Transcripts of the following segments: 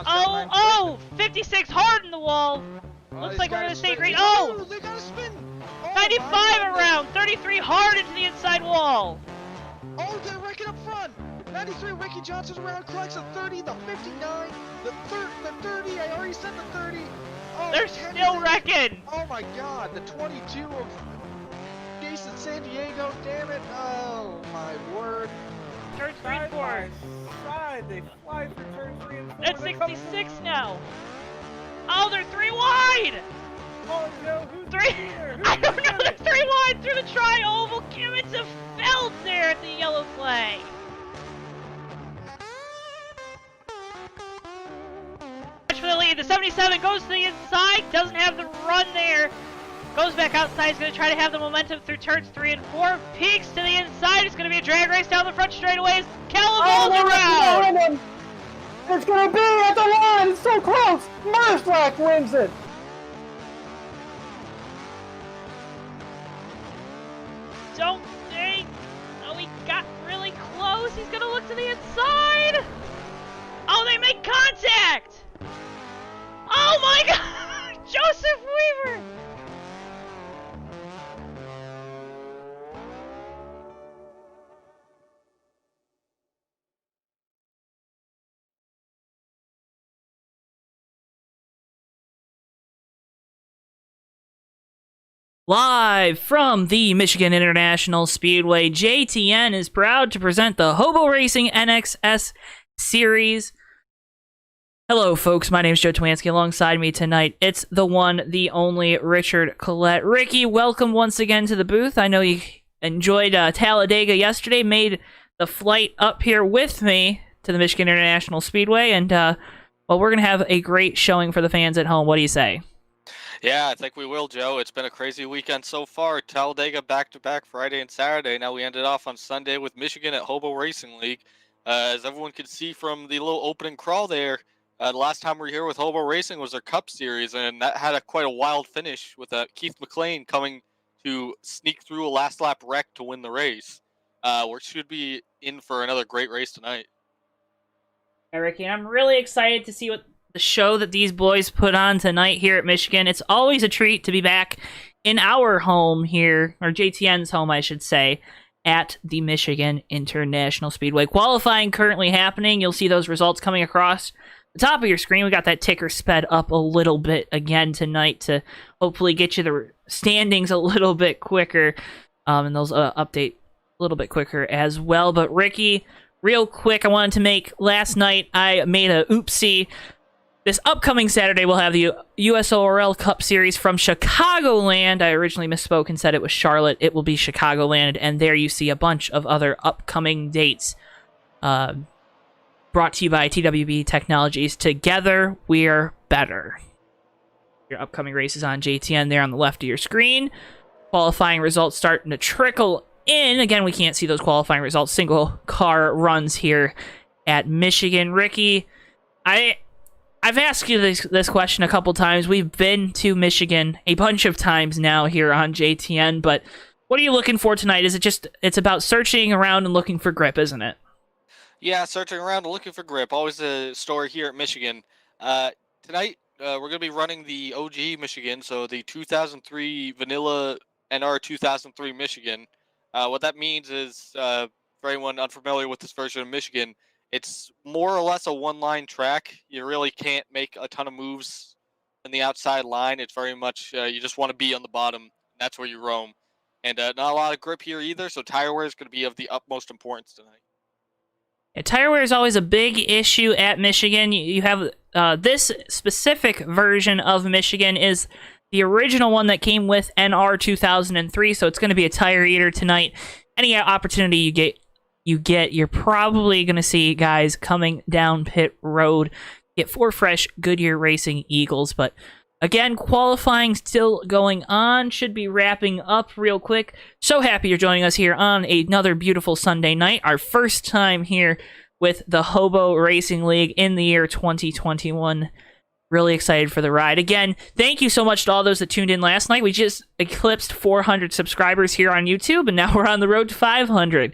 Oh, 56 hard in the wall. Looks like we're gonna stay green. Oh, they got a spin. 95 around, 33 hard into the inside wall. Oh, they're wrecking up front. 93, Ricky Johnson around, collects a 30, the 59, the 30, I already said the 30. Oh, They're still wrecking. Oh my god, the 22 of Jason San Diego, damn it. Oh my word. Turn 3 and 4. Side, they fly for turn 3 and 4. That's 66 now. Oh, they're 3 wide. Oh no, who's 3. here? I don't know, they're 3 wide through the tri-oval. It's a felt there at the yellow flag. For the lead, the 77 goes to the inside, doesn't have the run there. Goes back outside, he's going to try to have the momentum through turns 3 and 4. Peaks to the inside, it's going to be a drag race down the front straightaways. Callum rolls around. It's going to be at the line, it's so close. Merslack wins it. Don't think. Oh, he got really close. He's going to look to the inside. Oh, they make contact. Oh my god! Joseph Weaver! Live from the Michigan International Speedway, JTN is proud to present the HOBO Racing NXS Series. Hello, folks. My name is JoeTowNetwork. Alongside me tonight, it's the one, the only Richard Collette. Ricky, welcome once again to the booth. I know you enjoyed Talladega yesterday, made the flight up here with me to the Michigan International Speedway, and, well, we're going to have a great showing for the fans at home. What do you say? Yeah, I think we will, Joe. It's been a crazy weekend so far. Talladega back-to-back Friday and Saturday. Now we ended off on Sunday with Michigan at HOBO Racing League. As everyone could see from the little opening crawl there, the last time we were here with HOBO Racing was their Cup Series, and that had quite a wild finish with Keith McLean coming to sneak through a last lap wreck to win the race. We should be in for another great race tonight. Hey, Ricky, I'm really excited to see what the show that these boys put on tonight here at Michigan. It's always a treat to be back in our home here, or JTN's home, I should say, at the Michigan International Speedway. Qualifying currently happening. You'll see those results coming across the top of your screen. We got that ticker sped up a little bit again tonight to hopefully get you the standings a little bit quicker, and those update a little bit quicker as well. But Ricky, real quick, I wanted to make, last night I made a oopsie. This upcoming Saturday, we'll have the USORL Cup Series from Chicagoland. I originally misspoke and said it was Charlotte. It will be Chicagoland, and there you see a bunch of other upcoming dates brought to you by TWB Technologies. Together, we're better. Your upcoming races on JTN there on the left of your screen. Qualifying results starting to trickle in. Again, we can't see those qualifying results. Single car runs here at Michigan. Ricky, I've asked you this question a couple times. We've been to Michigan a bunch of times now here on JTN, but what are you looking for tonight? Is it just, it's about searching around and looking for grip, isn't it? Yeah, searching around and looking for grip. Always a story here at Michigan. Tonight, we're going to be running the OG Michigan, so the 2003 Vanilla NR 2003 Michigan. What that means is, for anyone unfamiliar with this version of Michigan, it's more or less a one-line track. You really can't make a ton of moves in the outside line. It's very much, you just want to be on the bottom. That's where you roam. And not a lot of grip here either, so tire wear is going to be of the utmost importance tonight. Yeah, tire wear is always a big issue at Michigan. You have this specific version of Michigan is the original one that came with NR 2003, so it's going to be a tire eater tonight. Any opportunity you get, you're probably going to see guys coming down pit road, get 4 fresh Goodyear Racing Eagles. But again, qualifying still going on, should be wrapping up real quick. So happy you're joining us here on another beautiful Sunday night, our first time here with the HOBO Racing League in the year 2021. Really excited for the ride. Again, thank you so much to all those that tuned in last night. We just eclipsed 400 subscribers here on YouTube, and now we're on the road to 500.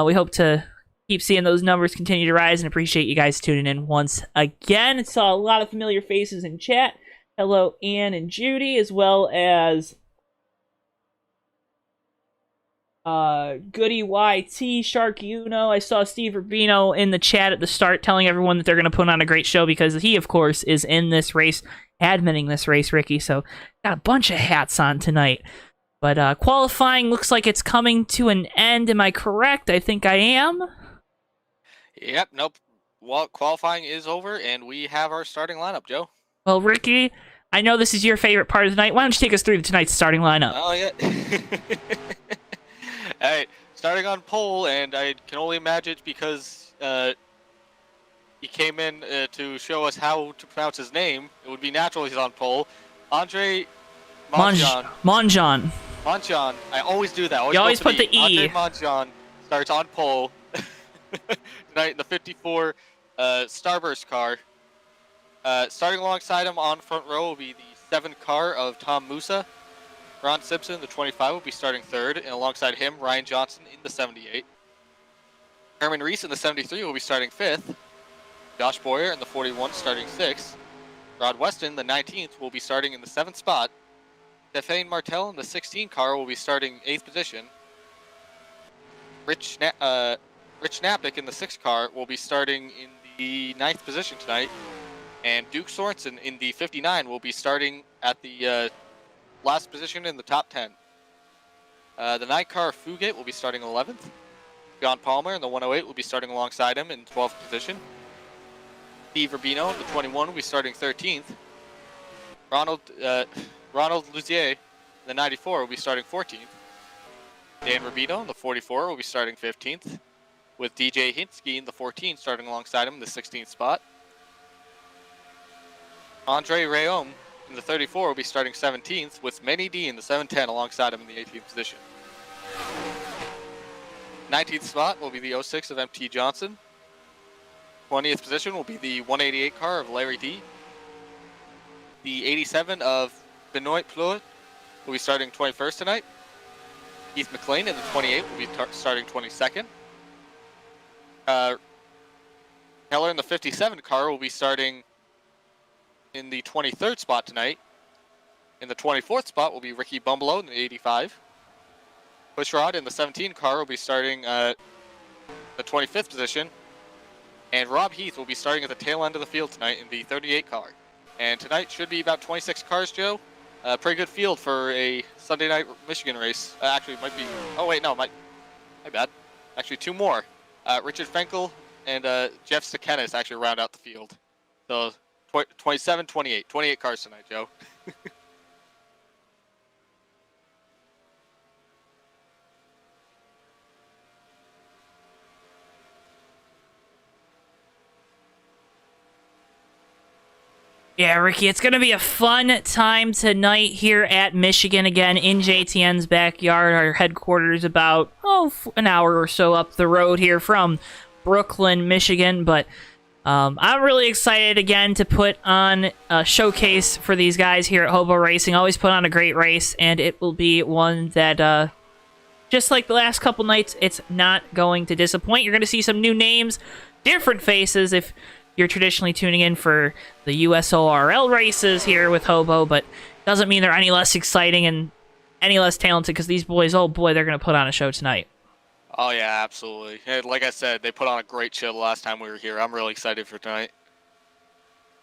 We hope to keep seeing those numbers continue to rise, and appreciate you guys tuning in once again. I saw a lot of familiar faces in chat. Hello, Ann and Judy, as well as Goody YT, Shark Uno. I saw Steve Rubino in the chat at the start telling everyone that they're going to put on a great show because he, of course, is in this race, adminning this race, Ricky. So, got a bunch of hats on tonight. But qualifying looks like it's coming to an end. Am I correct? I think I am. Yep, nope. Well, qualifying is over, and we have our starting lineup, Joe. Well, Ricky, I know this is your favorite part of the night. Why don't you take us through tonight's starting lineup? Oh, yeah. All right, starting on pole, and I can only imagine because he came in to show us how to pronounce his name. It would be natural he's on pole. Andre Monjon. Monjon. I always do that. You always put the E. Andre Monjon starts on pole tonight in the 54 Starburst car. Starting alongside him on front row will be the 7 car of Tom Musa. Ron Simpson, the 25, will be starting third, and alongside him, Ryan Johnson in the 78. Herman Reiss in the 73 will be starting fifth. Josh Boyer in the 41 starting sixth. Rod Weston, the 19th, will be starting in the 7th spot. Stephane Martel in the 16 car will be starting 8th position. Rich Knapnick in the 6th car will be starting in the 9th position tonight. And Duke Sorensen in the 59 will be starting at the last position in the top 10. The 9 car Fugate will be starting 11th. John Palmer in the 108 will be starting alongside him in 12th position. Steve Rubino in the 21 will be starting 13th. Ronald Luzier in the 94 will be starting 14th. Dan Rubino in the 44 will be starting 15th. With DJ Hinsky in the 14 starting alongside him in the 16th spot. Andre Rayom in the 34 will be starting 17th, with Manny D in the 710 alongside him in the 18th position. 19th spot will be the 06 of MT Johnson. 20th position will be the 188 car of Larry D. The 87 of Benoit Plouet will be starting 21st tonight. Keith McLean in the 28 will be starting 22nd. Keller in the 57 car will be starting in the 23rd spot tonight. In the 24th spot will be Ricky Bumbleow in the 85. Bushrod in the 17 car will be starting the 25th position. And Rob Heath will be starting at the tail end of the field tonight in the 38 car. And tonight should be about 26 cars, Joe. Pretty good field for a Sunday night Michigan race. Actually, it might be... Oh, wait, no, my bad. Actually, 2 more. Richard Fenkel and Jeff Sakenis actually round out the field. So 27, 28. 28 cars tonight, Joe. Yeah, Ricky, it's going to be a fun time tonight here at Michigan again in JTN's backyard. Our headquarters about, an hour or so up the road here from Brooklyn, Michigan. But I'm really excited again to put on a showcase for these guys here at HOBO Racing. Always put on a great race, and it will be one that, just like the last couple nights, it's not going to disappoint. You're going to see some new names, different faces if you're traditionally tuning in for the USORL races here with HOBO, but doesn't mean they're any less exciting and any less talented because these boys, oh boy, they're going to put on a show tonight. Oh, yeah, absolutely. Like I said, they put on a great show the last time we were here. I'm really excited for tonight.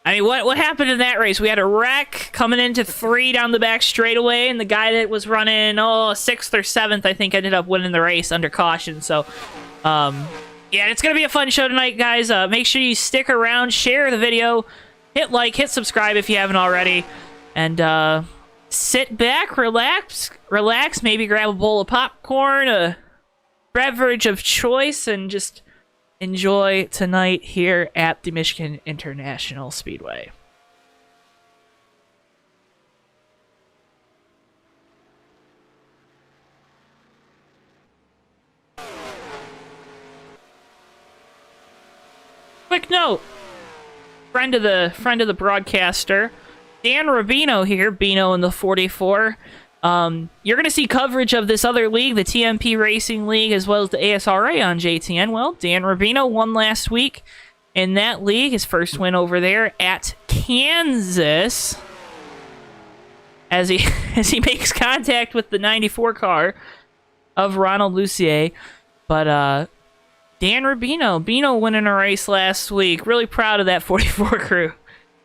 I mean, what happened in that race? We had a wreck coming into 3 down the back straightaway, and the guy that was running, 6th or 7th, I think, ended up winning the race under caution. So, yeah, it's going to be a fun show tonight, guys. Make sure you stick around, share the video, hit like, hit subscribe if you haven't already, and sit back, relax, maybe grab a bowl of popcorn, a beverage of choice, and just enjoy tonight here at the Michigan International Speedway. Quick note, friend of the broadcaster, Dan Rubino here, Bino in the 44, You're going to see coverage of this other league, the TMP Racing League, as well as the ASRA on JTN. Well, Dan Rubino won last week in that league. His first win over there at Kansas. As he makes contact with the 94 car of Ronald Lucier. But Dan Rubino, Bino winning a race last week. Really proud of that 44 crew.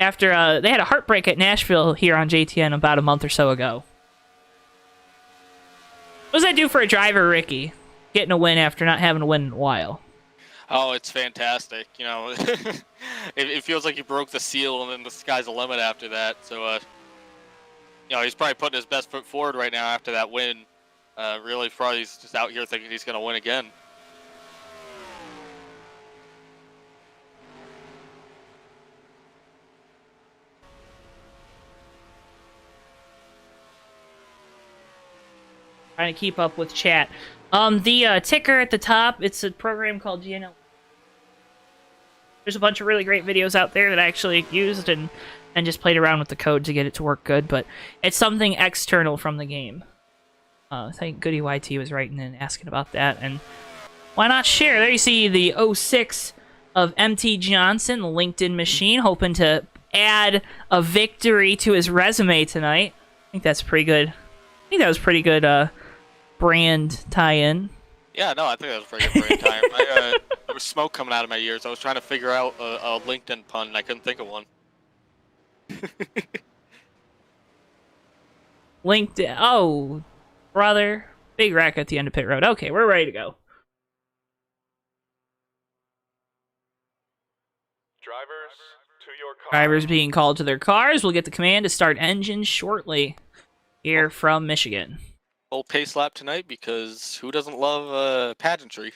After they had a heartbreak at Nashville here on JTN about a month or so ago. What does that do for a driver, Ricky? Getting a win after not having a win in a while. Oh, it's fantastic. You know, it feels like you broke the seal, and then the sky's the limit after that. So, you know, he's probably putting his best foot forward right now after that win. Really, probably he's just out here thinking he's going to win again. Trying to keep up with chat. The ticker at the top, it's a program called GNL. There's a bunch of really great videos out there that I actually used and just played around with the code to get it to work good, but it's something external from the game. I think Goody YT was writing and asking about that, and why not share? There you see the 06 of MT Johnson, the LinkedIn machine, hoping to add a victory to his resume tonight. I think that's pretty good. I think that was pretty good brand tie-in. Yeah, no, I think that was a pretty good brand tie-in. There was smoke coming out of my ears. I was trying to figure out a LinkedIn pun, and I couldn't think of one. LinkedIn. Oh, brother. Big wreck at the end of pit road. Okay, we're ready to go. Drivers, to your cars. Drivers being called to their cars. We'll get the command to start engines shortly here from Michigan. Full pace lap tonight because who doesn't love pageantry?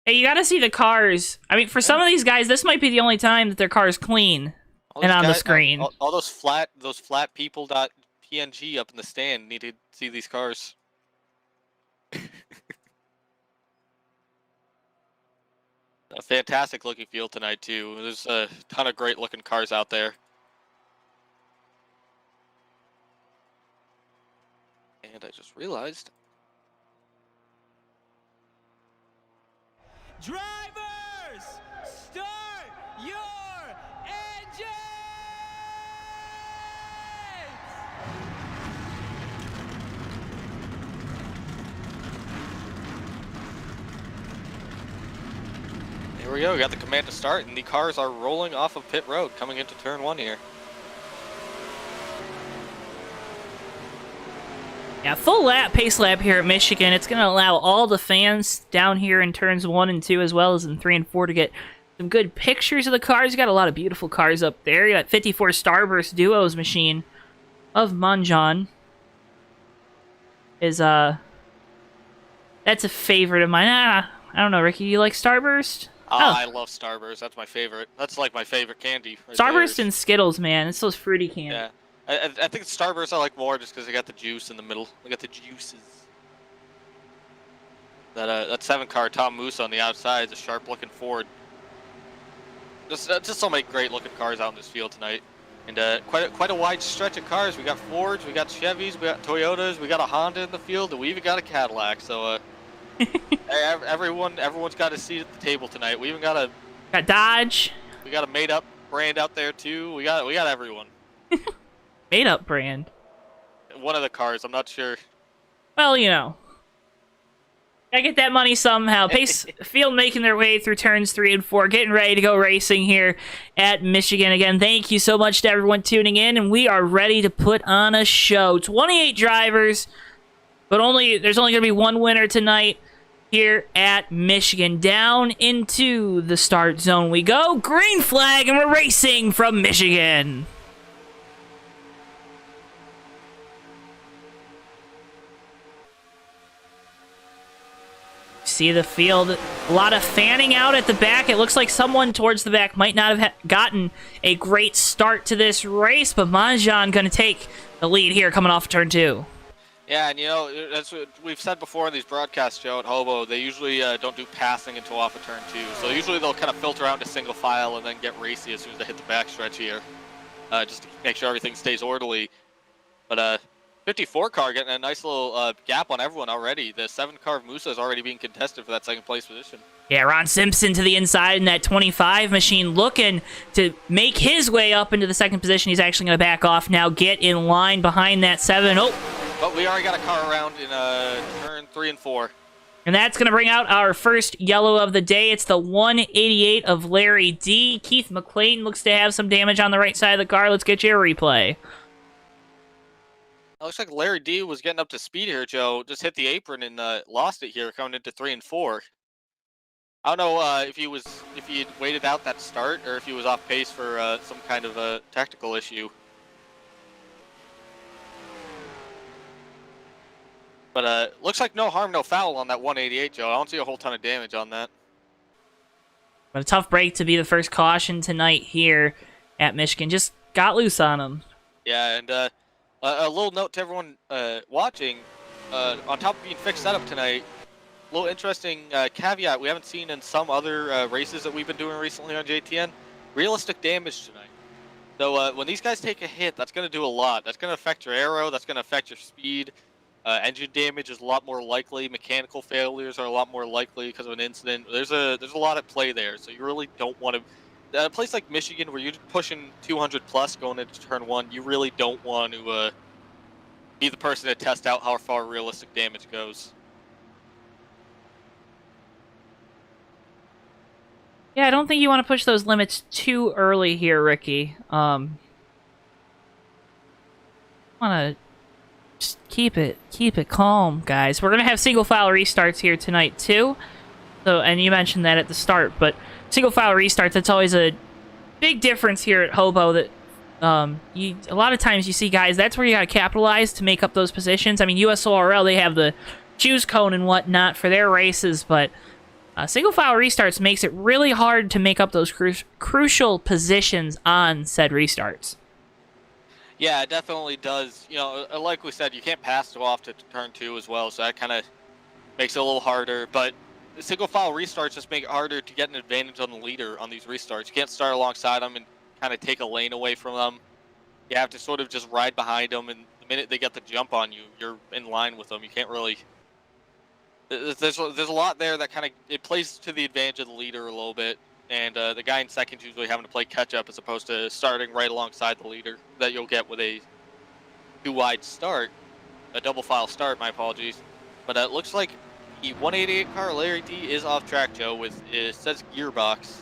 Hey, you gotta see the cars. I mean, for some of these guys, this might be the only time that their car is clean and on the screen. All those flat people.png up in the stand need to see these cars. A fantastic looking field tonight too. There's a ton of great looking cars out there. And I just realized. Drivers, start your engines! Here we go. We got the command to start, and the cars are rolling off of pit road coming into turn 1 here. Yeah, full lap, pace lap here at Michigan. It's going to allow all the fans down here in turns 1 and 2, as well as in 3 and 4, to get some good pictures of the cars. You got a lot of beautiful cars up there. You got 54 Starburst Duos machine of Manjan. That's a favorite of mine. I don't know, Ricky, you like Starburst? Oh, I love Starburst. That's my favorite. That's like my favorite candy. Right Starburst there. And Skittles, man. It's those fruity candy. Yeah. I think Starburst I like more just because they got the juice in the middle. They got the juices. That 7-car Tom Moose on the outside is a sharp-looking Ford. Just so many great-looking cars out in this field tonight, and quite a wide stretch of cars. We got Fords, we got Chevys, we got Toyotas, we got a Honda in the field, and we even got a Cadillac. So everyone's got a seat at the table tonight. We even got Dodge. We got a made-up brand out there too. We got everyone. Made-up brand. One of the cars, I'm not sure. Well, you know. Gotta get that money somehow. Pace field making their way through turns 3 and 4, getting ready to go racing here at Michigan. Again, thank you so much to everyone tuning in, and we are ready to put on a show. 28 drivers, but there's only going to be one winner tonight here at Michigan. Down into the start zone we go. Green flag, and we're racing from Michigan. See the field, a lot of fanning out at the back. It looks like someone towards the back might not have gotten a great start to this race, but Manjan going to take the lead here coming off of turn 2. Yeah, and you know, that's what we've said before in these broadcasts, Joe, at Hobo. They usually don't do passing until off of turn 2. So usually they'll kind of filter out to single file and then get racy as soon as they hit the backstretch here, just to make sure everything stays orderly. But 54 car getting a nice little gap on everyone already. The 7 car of Musa is already being contested for that second place position. Yeah, Ron Simpson to the inside in that 25 machine, looking to make his way up into the second position. He's actually going to back off now, get in line behind that 7. Oh, but we already got a car around in turn 3 and 4. And that's going to bring out our first yellow of the day. It's the 188 of Larry D. Keith McLean looks to have some damage on the right side of the car. Let's get you a replay. It looks like Larry D was getting up to speed here, Joe. Just hit the apron and lost it here coming into 3 and 4. I don't know if he had waited out that start or if he was off pace for some kind of a technical issue. But looks like no harm, no foul on that 188, Joe. I don't see a whole ton of damage on that. But a tough break to be the first caution tonight here at Michigan. Just got loose on him. Yeah, and a little note to everyone watching. On top of being fixed setup tonight, a little interesting caveat we haven't seen in some other races that we've been doing recently on JTN. Realistic damage tonight. So when these guys take a hit, that's going to do a lot. That's going to affect your aero. That's going to affect your speed. Engine damage is a lot more likely. Mechanical failures are a lot more likely because of an incident. There's a lot at play there, so you really don't want to. A place like Michigan, where you're pushing 200 plus going into turn 1, you really don't want to be the person to test out how far realistic damage goes. Yeah, I don't think you want to push those limits too early here, Ricky. Want to just keep it calm, guys. We're gonna have single file restarts here tonight too. So, and you mentioned that at the start, but single file restarts, that's always a big difference here at Hobo. That a lot of times you see guys, that's where you gotta capitalize to make up those positions. I mean, USORL, they have the choose cone and whatnot for their races, but single file restarts makes it really hard to make up those crucial positions on said restarts. Yeah, it definitely does. You know, like we said, you can't pass it off to turn 2 as well, so that kind of makes it a little harder. But the single file restarts just make it harder to get an advantage on the leader on these restarts. You can't start alongside them and kind of take a lane away from them. You have to sort of just ride behind them, and the minute they get the jump on you, you're in line with them. You can't really... There's a lot there that kind of... It plays to the advantage of the leader a little bit. And the guy in second usually having to play catch-up as opposed to starting right alongside the leader that you'll get with a 2-wide start. A double-file start, my apologies. But it looks like the 188 car, Larry D, is off track, Joe, with, it says gearbox.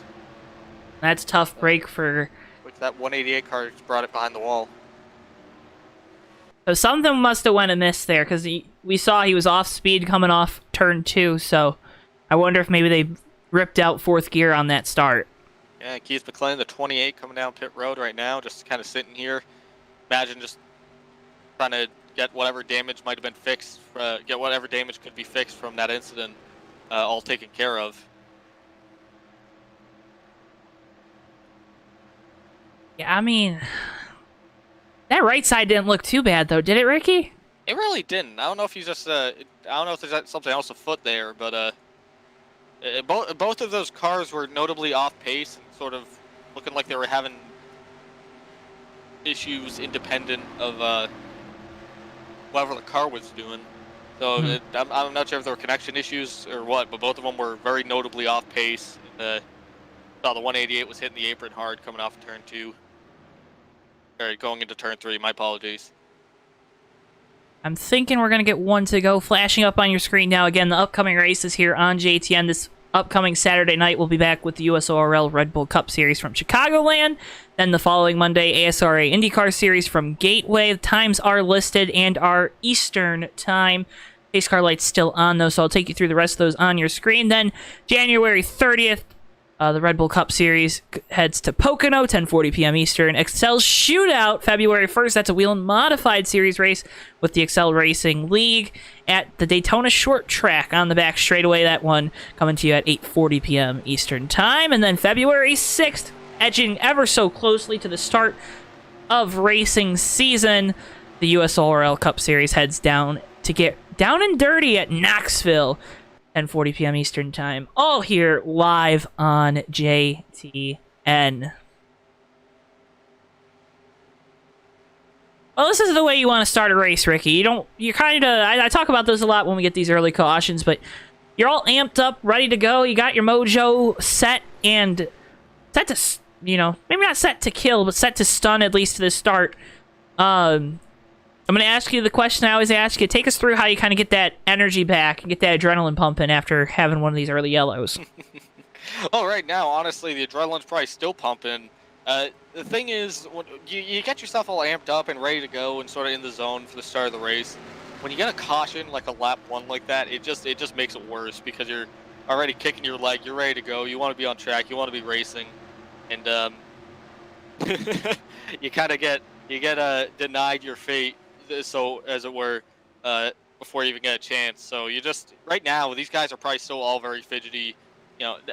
That's tough break for... Which that 188 car just brought it behind the wall. So something must have went amiss there, because we saw he was off speed coming off turn 2, so I wonder if maybe they ripped out 4th gear on that start. Yeah, Keith McLean, the 28, coming down pit road right now, just kind of sitting here. Imagine just trying to get whatever damage might have been fixed, get whatever damage could be fixed from that incident all taken care of. Yeah, I mean, that right side didn't look too bad, though, did it, Ricky? It really didn't. I don't know if he's just, I don't know if there's something else afoot there, but both of those cars were notably off pace and sort of looking like they were having issues independent of whatever the car was doing. So I'm not sure if there were connection issues or what, but both of them were very notably off pace. Saw the 188 was hitting the apron hard coming off turn 2. Or going into turn 3, my apologies. I'm thinking we're going to get one to go flashing up on your screen now. Again, the upcoming races here on JTN. This upcoming Saturday night, we'll be back with the USORL Red Bull Cup Series from Chicagoland. Then the following Monday, ASRA IndyCar Series from Gateway. The times are listed and are Eastern time. Pace car light's still on, though, so I'll take you through the rest of those on your screen. Then January 30th, the Red Bull Cup Series heads to Pocono, 10:40 p.m. Eastern. Excel Shootout, February 1st. That's a wheel and modified series race with the Excel Racing League at the Daytona Short Track on the back straightaway. That one coming to you at 8:40 p.m. Eastern Time. And then February 6th, edging ever so closely to the start of racing season, the USORL Cup Series heads down to get down and dirty at Knoxville. 10:40 p.m. Eastern Time, all here live on JTN. Well, this is the way you want to start a race, Ricky. You're kind of, I talk about this a lot when we get these early cautions, but you're all amped up, ready to go. You got your mojo set and set to, maybe not set to kill, but set to stun, at least to the start. I'm going to ask you the question I always ask you. Take us through how you kind of get that energy back and get that adrenaline pumping after having one of these early yellows. Well, right now, honestly, the adrenaline's probably still pumping. The thing is, when you get yourself all amped up and ready to go and sort of in the zone for the start of the race. When you get a caution, like a lap 1 like that, it just makes it worse because you're already kicking your leg. You're ready to go. You want to be on track. You want to be racing, and you kind of get denied your fate, so as it were, before you even get a chance. So you just right now, these guys are probably still all very fidgety.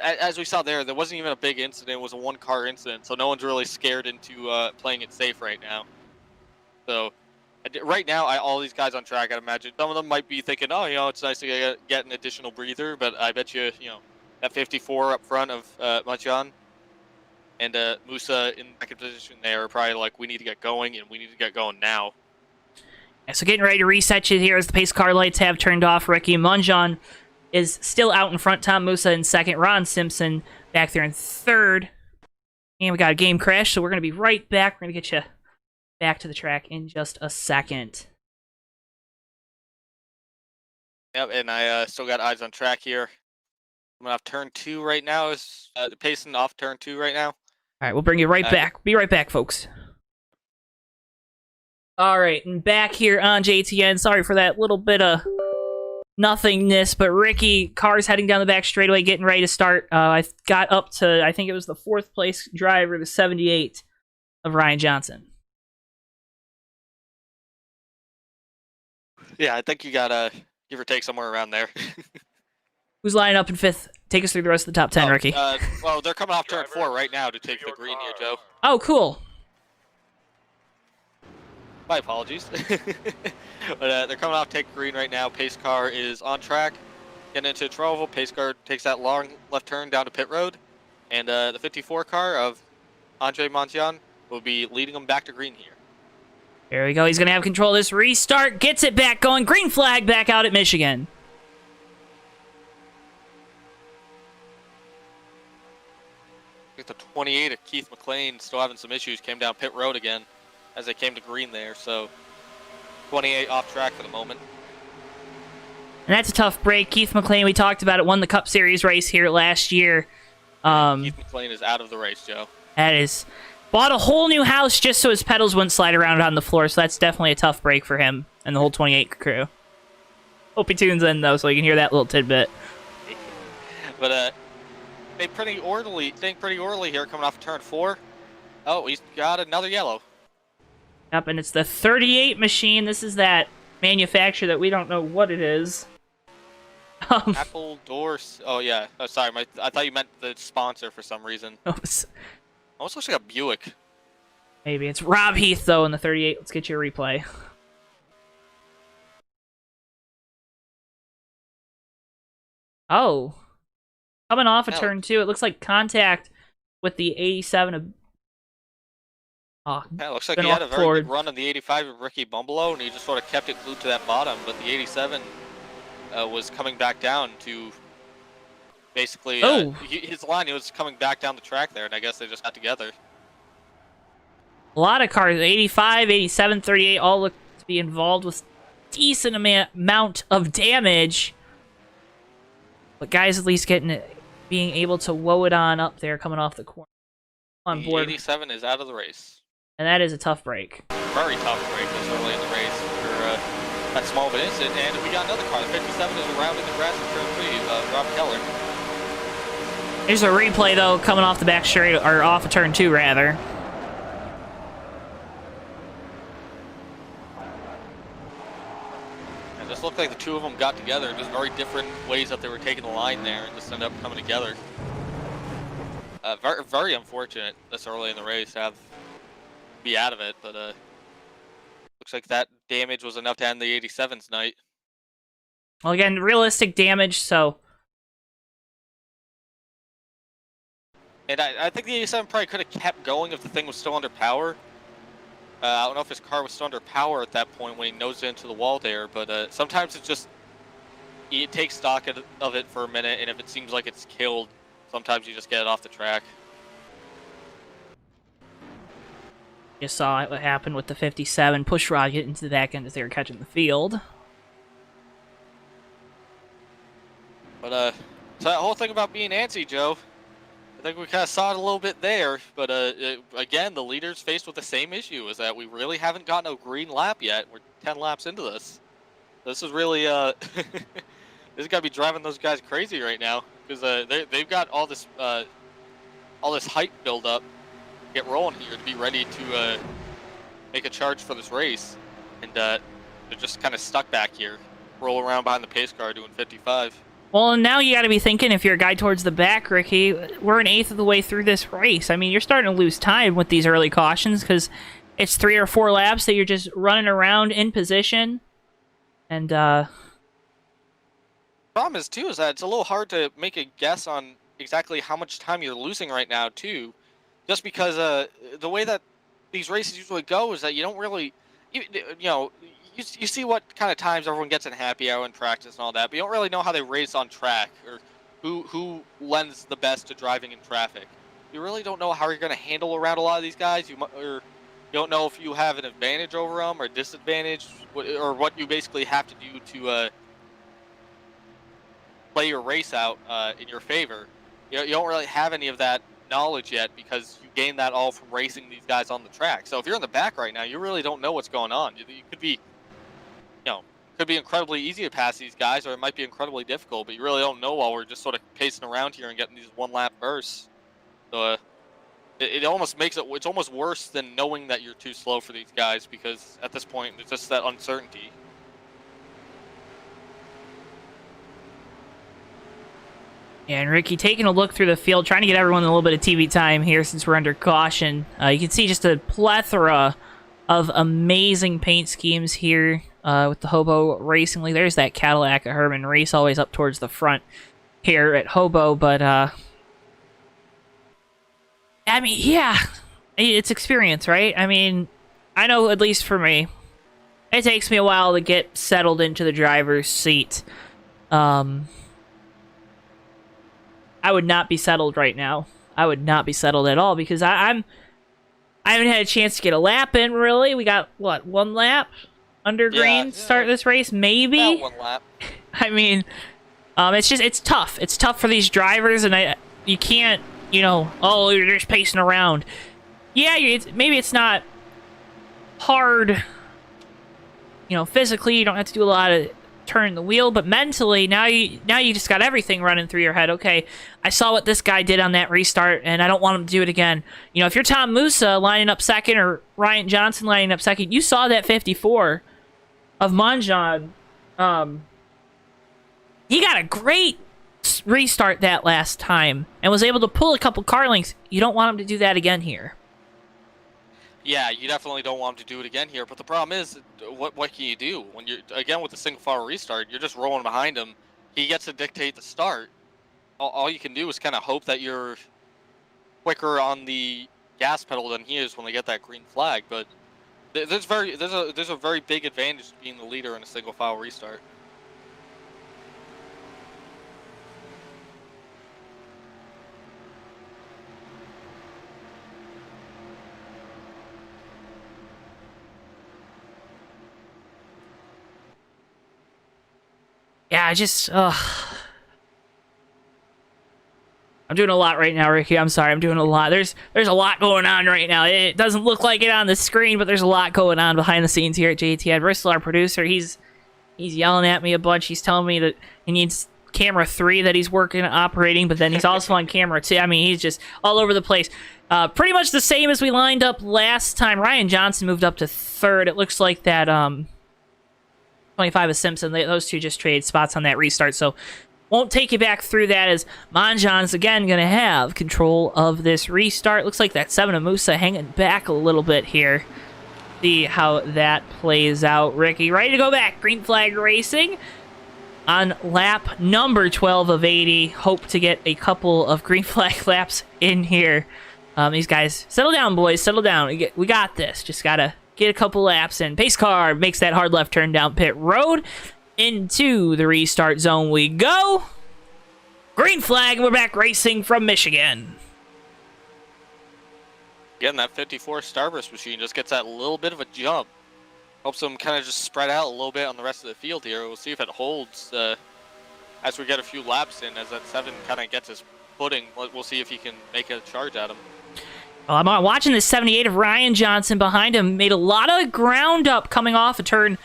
As we saw there wasn't even a big incident. It was a 1-car incident, so no one's really scared into playing it safe right now. So right now, all these guys on track, I'd imagine some of them might be thinking, oh, it's nice to get an additional breather, but I bet you, that 54 up front of Machan and Musa in second position there are probably like, we need to get going, and we need to get going now. Yeah, so getting ready to reset you here as the pace car lights have turned off. Ricky Munjan is still out in front. Tom Musa in second. Ron Simpson back there in third. And we got a game crash, so we're going to be right back. We're going to get you back to the track in just a second. Yep, and I still got eyes on track here. I'm off turn 2 right now. Is the pacing off turn 2 right now? All right, we'll bring you right back. Be right back, folks. All right, and back here on JTN. Sorry for that little bit of nothingness, but Ricky, cars heading down the back straightaway, getting ready to start. I got up to, I think it was the 4th place driver, the 78 of Ryan Johnson. Yeah, I think you got give or take somewhere around there. Who's lining up in 5th? Take us through the rest of the top 10, Ricky. Well, they're coming off turn 4 right now to take the green here, Joe. Oh, cool. My apologies. But they're coming off take green right now. Pace car is on track. Getting into trouble. Pace car takes that long left turn down to pit road. And the 54 car of Andre Montian will be leading them back to green here. There we go. He's going to have control of this restart. Gets it back going. Green flag back out at Michigan. Get the 28 of Keith McLean still having some issues. Came down pit road again as they came to green there. So 28 off track for the moment. And that's a tough break. Keith McLean, we talked about it, won the Cup Series race here last year. Keith McLean is out of the race, Joe. That is. Bought a whole new house just so his pedals wouldn't slide around on the floor, so that's definitely a tough break for him and the whole 28 crew. Hope he tunes in, though, so he can hear that little tidbit. But they pretty orderly here coming off turn 4. Oh, he's got another yellow. Yep, and it's the 38 machine. This is that manufacturer that we don't know what it is. Apple Doors. Oh, yeah. Oh, sorry. I thought you meant the sponsor for some reason. Almost looks like a Buick. Maybe. It's Rob Heath, though, in the 38. Let's get you a replay. Oh. Coming off of turn 2, it looks like contact with the 87. Oh, yeah, it looks like he had a very good run on the 85 of Ricky Bumbalo, and he just sort of kept it glued to that bottom. But the 87 was coming back down to basically his line. He was coming back down the track there, and I guess they just got together. A lot of cars, 85, 87, 38, all look to be involved with decent amount of damage. But guys at least being able to woe it on up there coming off the corner. On board. 87 is out of the race. And that is a tough break. Very tough break this early in the race for that small of an incident. And we got another car. The 57 is around in the grass in turn 3, Rob Keller. Here's a replay, though, coming off the back straight, or off of turn 2, rather. It just looked like the two of them got together, just very different ways that they were taking the line there, and just ended up coming together. Very, very unfortunate this early in the race to be out of it, but looks like that damage was enough to end the 87's night. Well, again, realistic damage, so... And I think the 87 probably could have kept going if the thing was still under power. I don't know if his car was still under power at that point when he nosed into the wall there, but sometimes it's just, you take stock of it for a minute, and if it seems like it's killed, sometimes you just get it off the track. You saw what happened with the 57 push rod getting into the back end as they were catching the field. But so that whole thing about being antsy, Joe, I think we kind of saw it a little bit there. But again, the leaders faced with the same issue, is that we really haven't gotten a green lap yet. We're 10 laps into this. This is really this has got to be driving those guys crazy right now, because they've got all this hype build up, get rolling here to be ready to make a charge for this race, and they're just kind of stuck back here, roll around behind the pace car doing 55. Well, now you got to be thinking, if you're a guy towards the back, Ricky, we're an eighth of the way through this race. I mean, you're starting to lose time with these early cautions, because it's 3 or 4 laps that you're just running around in position. And problem is, too, is that it's a little hard to make a guess on exactly how much time you're losing right now, too. Just because the way that these races usually go is that you don't really, you see what kind of times everyone gets in happy hour and practice and all that, but you don't really know how they race on track, or who lends the best to driving in traffic. You really don't know how you're going to handle around a lot of these guys. You don't know if you have an advantage over them or disadvantage, or what you basically have to do to play your race out in your favor. You don't really have any of that knowledge yet, because you gain that all from racing these guys on the track. So if you're in the back right now, you really don't know what's going on. You could be, could be incredibly easy to pass these guys, or it might be incredibly difficult, but you really don't know while we're just sort of pacing around here and getting these 1-lap bursts. So it almost makes it's almost worse than knowing that you're too slow for these guys, because at this point there's just that uncertainty. Yeah, and Ricky taking a look through the field, trying to get everyone a little bit of TV time here since we're under caution. You can see just a plethora of amazing paint schemes here with the HOBO Racing League. There's that Cadillac of Herman. Reiss always up towards the front here at HOBO, but I mean, yeah, it's experience, right? I mean, I know, at least for me, it takes me a while to get settled into the driver's seat. I would not be settled right now. I would not be settled at all, because I haven't had a chance to get a lap in, really. We got, what, 1 lap under green to start this race? Maybe? About 1 lap. I mean, it's tough. It's tough for these drivers, and you can't, oh, you're just pacing around. Yeah, maybe it's not hard, physically. You don't have to do a lot of turn the wheel, but mentally, now you just got everything running through your head. Okay, I saw what this guy did on that restart, and I don't want him to do it again. If you're Tom Musa lining up second, or Ryan Johnson lining up second, you saw that 54 of Manjan. He got a great restart that last time and was able to pull a couple car lengths. You don't want him to do that again here. Yeah, you definitely don't want him to do it again here, but the problem is, what can you do? When you're, again, with the single file restart, you're just rolling behind him. He gets to dictate the start. All you can do is kind of hope that you're quicker on the gas pedal than he is when they get that green flag, but there's a very big advantage to being the leader in a single file restart. Yeah, I'm doing a lot right now, Ricky. I'm sorry, I'm doing a lot. There's a lot going on right now. It doesn't look like it on the screen, but there's a lot going on behind the scenes here at JTN. Bristol, our producer, he's yelling at me a bunch. He's telling me that he needs camera 3 that he's working operating, but then he's also on camera 2. I mean, he's just all over the place. Pretty much the same as we lined up last time. Ryan Johnson moved up to 3rd. It looks like that 25 of Simpson, those two just traded spots on that restart, so won't take you back through that, as Manjan's again going to have control of this restart. Looks like that 7 of Musa hanging back a little bit here. See how that plays out. Ricky, ready to go back. Green flag racing on lap number 12 of 80. Hope to get a couple of green flag laps in here. These guys, settle down, boys. Settle down. We got this. Just got to get a couple laps in. Pace car makes that hard left turn down pit road. Into the restart zone we go. Green flag, and we're back racing from Michigan. Again, that 54 Starburst machine just gets that little bit of a jump. Helps them kind of just spread out a little bit on the rest of the field here. We'll see if it holds as we get a few laps in, as that 7 kind of gets his footing. We'll see if he can make a charge at him. Well, I'm watching the 78 of Ryan Johnson behind him. Made a lot of ground up coming off a turn,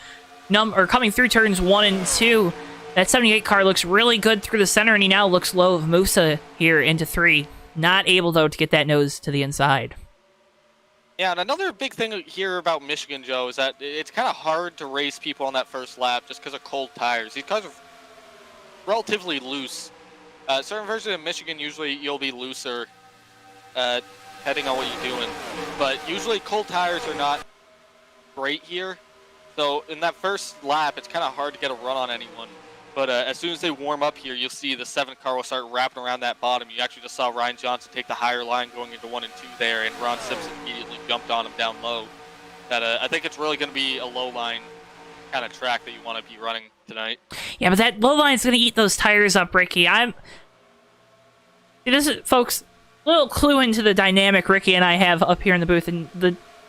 coming through turns 1 and 2. That 78 car looks really good through the center, and he now looks low of Musa here into 3. Not able, though, to get that nose to the inside. Yeah, and another big thing here about Michigan, Joe, is that it's kind of hard to race people on that first lap just because of cold tires. These cars are relatively loose. Certain versions of Michigan, usually you'll be looser depending on what you're doing. But usually cold tires are not great here. So in that first lap, it's kind of hard to get a run on anyone. But as soon as they warm up here, you'll see the 7 car will start wrapping around that bottom. You actually just saw Ryan Johnson take the higher line going into 1 and 2 there, and Ron Simpson immediately jumped on him down low. That I think it's really going to be a low line kind of track that you want to be running tonight. Yeah, but that low line is going to eat those tires up, Ricky. This is, folks, a little clue into the dynamic Ricky and I have up here in the booth, and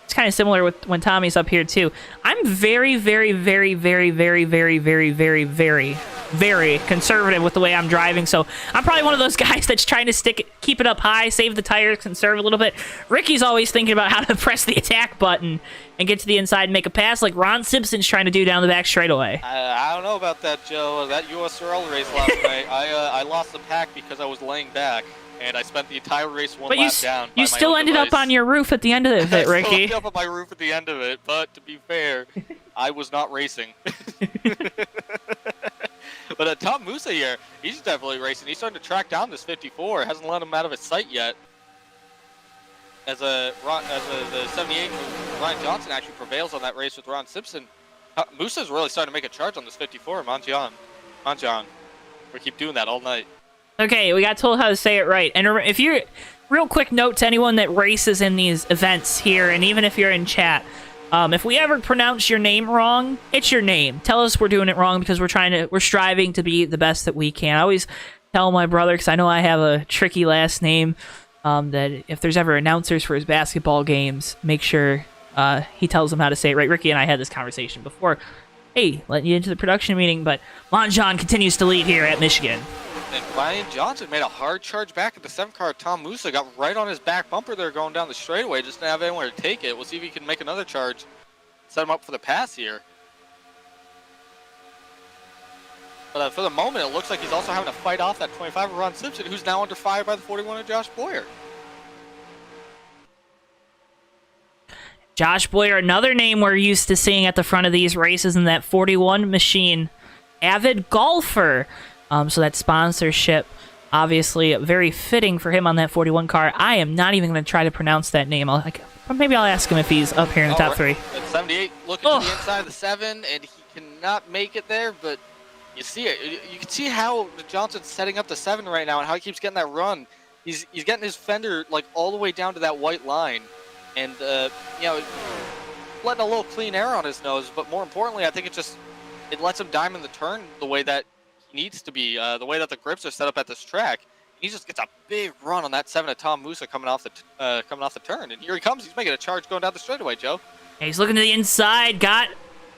it's kind of similar with when Tommy's up here too. I'm very, very, very, very, very, very, very, very, very, very conservative with the way I'm driving. So I'm probably one of those guys that's trying to keep it up high, save the tires, conserve a little bit. Ricky's always thinking about how to press the attack button and get to the inside and make a pass, like Ron Simpson's trying to do down the back straightaway. I don't know about that, Joe. That USRL race last night, I lost the pack because I was laying back. And I spent the entire race one lap down. You still ended up on your roof at the end of it, Ricky. I still ended up on my roof at the end of it, but to be fair, I was not racing. But Tom Musa here, he's definitely racing. He's starting to track down this 54. Hasn't let him out of his sight yet. As the 78, Ryan Johnson actually prevails on that race with Ron Simpson. Musa's really starting to make a charge on this 54. Manjan. We keep doing that all night. Okay, we got told how to say it right. And if you're, real quick note to anyone that races in these events here, and even if you're in chat, if we ever pronounce your name wrong, it's your name. Tell us we're doing it wrong because we're striving to be the best that we can. I always tell my brother, because I know I have a tricky last name, that if there's ever announcers for his basketball games, make sure he tells them how to say it right. Ricky and I had this conversation before. Hey, letting you into the production meeting, but Manjan continues to lead here at Michigan. And Ryan Johnson made a hard charge back at the 7 car. Tom Musa got right on his back bumper there going down the straightaway. Just didn't have anywhere to take it. We'll see if he can make another charge. Set him up for the pass here. But for the moment, it looks like he's also having to fight off that 25 of Ron Simpson, who's now under fire by the 41 of Josh Boyer. Josh Boyer, another name we're used to seeing at the front of these races in that 41 machine. Avid golfer. So that sponsorship, obviously very fitting for him on that 41 car. I am not even going to try to pronounce that name. Maybe I'll ask him if he's up here in the top 3. At 78, looking to the inside of the 7, and he cannot make it there, but you see it. You can see how Johnson's setting up the 7 right now and how he keeps getting that run. He's getting his fender like all the way down to that white line, and letting a little clean air on his nose. But more importantly, I think it lets him diamond the turn the way that needs to be, the way that the grips are set up at this track. He just gets a big run on that 7 of Tom Musa coming off the turn, and here he comes. He's making a charge going down the straightaway, Joe. Yeah, he's looking to the inside, got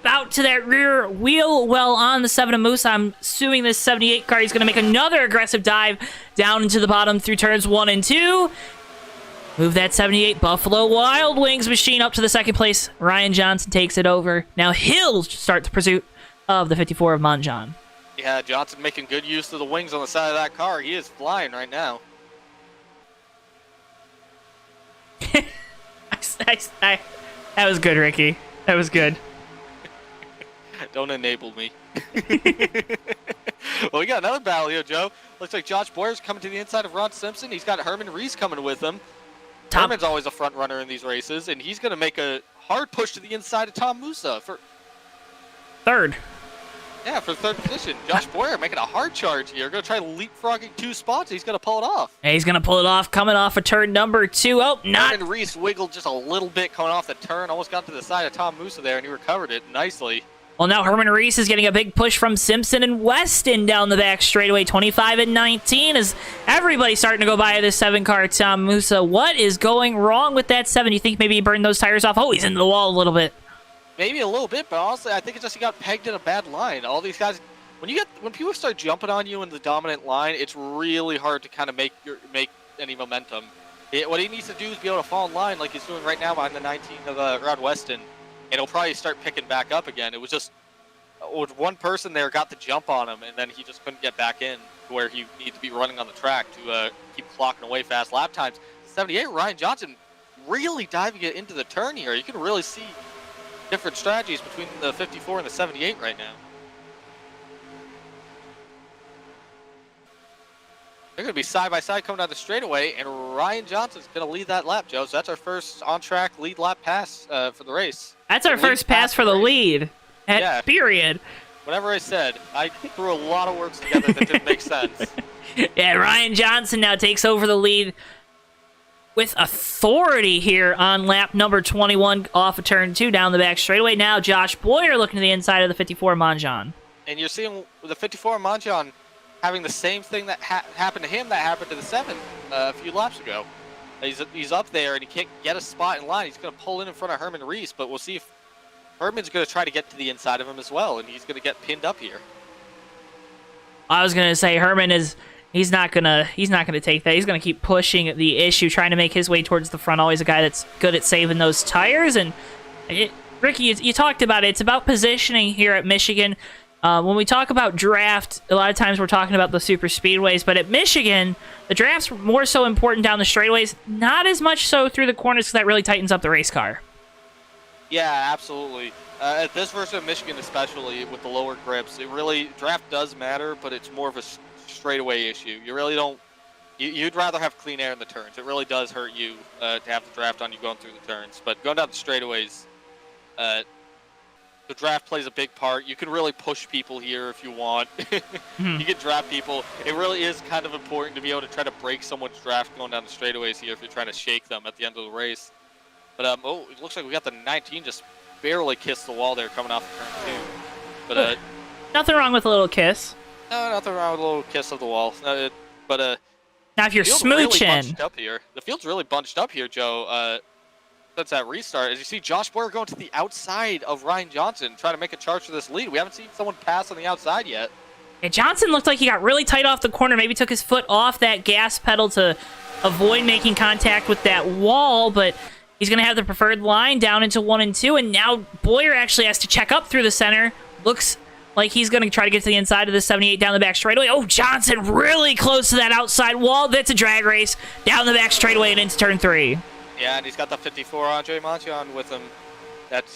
out to that rear wheel well on the 7 of Musa. I'm assuming this 78 car, he's going to make another aggressive dive down into the bottom through turns 1 and 2. Move that 78 Buffalo Wild Wings machine up to the 2nd place. Ryan Johnson takes it over. Now he'll start the pursuit of the 54 of Manjan. Yeah, Johnson making good use of the wings on the side of that car. He is flying right now. That was good, Ricky. That was good. Don't enable me. Well, we got another battle here, Joe. Looks like Josh Boyer's coming to the inside of Ron Simpson. He's got Herman Reiss coming with him. Herman's always a front runner in these races, and he's going to make a hard push to the inside of Tom Musa for 3rd. Yeah, for third position. Josh Boyer making a hard charge here. Going to try leapfrogging 2 spots. He's going to pull it off. And he's going to pull it off coming off of turn number 2. Oh, not. And Reiss wiggled just a little bit coming off the turn. Almost got to the side of Tom Musa there, and he recovered it nicely. Well, now Herman Reiss is getting a big push from Simpson and Weston down the back straightaway, 25 and 19, as everybody's starting to go by this 7-car Tom Musa. What is going wrong with that 7? You think maybe he burned those tires off? Oh, he's into the wall a little bit. Maybe a little bit, but honestly, I think it's just he got pegged in a bad line. All these guys, when people start jumping on you in the dominant line, it's really hard to kind of make any momentum. What he needs to do is be able to fall in line like he's doing right now behind the 19 of Rod Weston. And he'll probably start picking back up again. It was just one person there got the jump on him, and then he just couldn't get back in to where he needed to be running on the track to keep clocking away fast lap times. 78, Ryan Johnson really diving it into the turn here. You can really see different strategies between the 54 and the 78 right now. They're going to be side by side coming down the straightaway, and Ryan Johnson's going to lead that lap, Joe. So that's our first on-track lead lap pass for the race. That's our first pass for the lead. Yeah. Period. Whatever I said, I threw a lot of words together that didn't make sense. Yeah, Ryan Johnson now takes over the lead with authority here on lap number 21 off of turn 2 down the back straightaway. Now Josh Boyer looking to the inside of the 54 Monjon. And you're seeing the 54 Monjon having the same thing that happened to him that happened to the 7 a few laps ago. He's up there and he can't get a spot in line. He's going to pull in front of Herman Reiss, but we'll see if Herman's going to try to get to the inside of him as well, and he's going to get pinned up here. I was going to say Herman is he's not going to take that. He's going to keep pushing the issue, trying to make his way towards the front. Always a guy that's good at saving those tires. And Ricky, you talked about it. It's about positioning here at Michigan. When we talk about draft, a lot of times we're talking about the super speedways, but at Michigan, the draft's more so important down the straightaways, not as much so through the corners, because that really tightens up the race car. Yeah, absolutely. At this version of Michigan, especially with the lower grips, draft does matter, but it's more of a straightaway issue. You really don't. You'd rather have clean air in the turns. It really does hurt you to have the draft on you going through the turns. But going down the straightaways, the draft plays a big part. You can really push people here if you want. You can draft people. It really is kind of important to be able to try to break someone's draft going down the straightaways here if you're trying to shake them at the end of the race. But it looks like we got the 19 just barely kissed the wall there coming off the turn 2. But nothing wrong with a little kiss. No, nothing wrong with a little kiss of the wall. But now if you're smooching, the field's really bunched up here, Joe. Since that restart, as you see Josh Boyer going to the outside of Ryan Johnson, trying to make a charge for this lead. We haven't seen someone pass on the outside yet. Yeah, Johnson looked like he got really tight off the corner. Maybe took his foot off that gas pedal to avoid making contact with that wall, but he's going to have the preferred line down into 1 and 2, and now Boyer actually has to check up through the center. Looks like he's going to try to get to the inside of the 78 down the back straightaway. Oh, Johnson really close to that outside wall. That's a drag race down the back straightaway and into turn 3. Yeah, and he's got the 54 Andre Montion with him.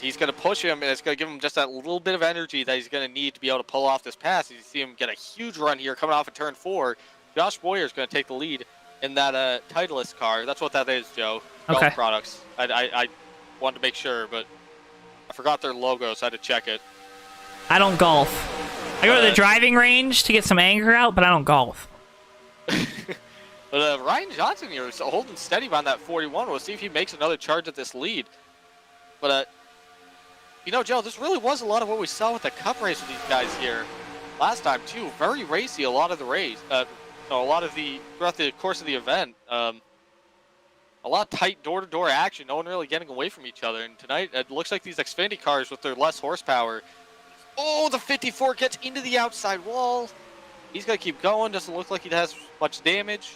He's going to push him, and it's going to give him just that little bit of energy that he's going to need to be able to pull off this pass. You see him get a huge run here coming off of turn 4. Josh Boyer is going to take the lead in that Titleist car. That's what that is, Joe. Okay. Golf products. I wanted to make sure, but I forgot their logo, so I had to check it. I don't golf. I go to the driving range to get some anger out, but I don't golf. But Ryan Johnson here is holding steady behind that 41. We'll see if he makes another charge at this lead. But, Joe, this really was a lot of what we saw with the Cup race with these guys here last time, too. Very racy a lot of the race. Throughout the course of the event. A lot of tight door-to-door action. No one really getting away from each other. And tonight, it looks like these Xfinity cars with their less horsepower. Oh, the 54 gets into the outside wall. He's going to keep going. Doesn't look like he has much damage.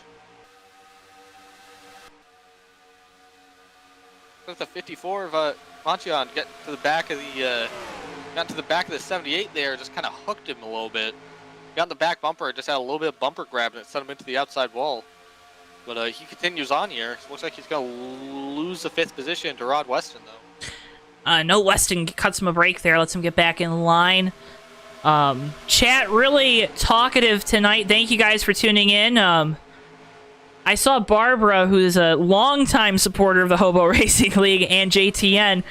The 54 of Montion got to the back of the 78 there, just kind of hooked him a little bit. Got in the back bumper, just had a little bit of bumper grab and it sent him into the outside wall. But he continues on here. Looks like he's going to lose the 5th position to Rod Weston, though. No, Weston cuts him a break there, lets him get back in line. Chat, really talkative tonight. Thank you guys for tuning in. I saw Barbara, who's a longtime supporter of the Hobo Racing League and JTN,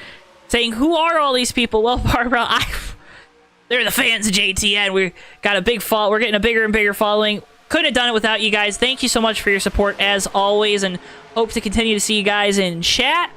saying, who are all these people? Well, Barbara, They're the fans of JTN. We got a big fall. We're getting a bigger and bigger following. Couldn't have done it without you guys. Thank you so much for your support as always, and hope to continue to see you guys in chat.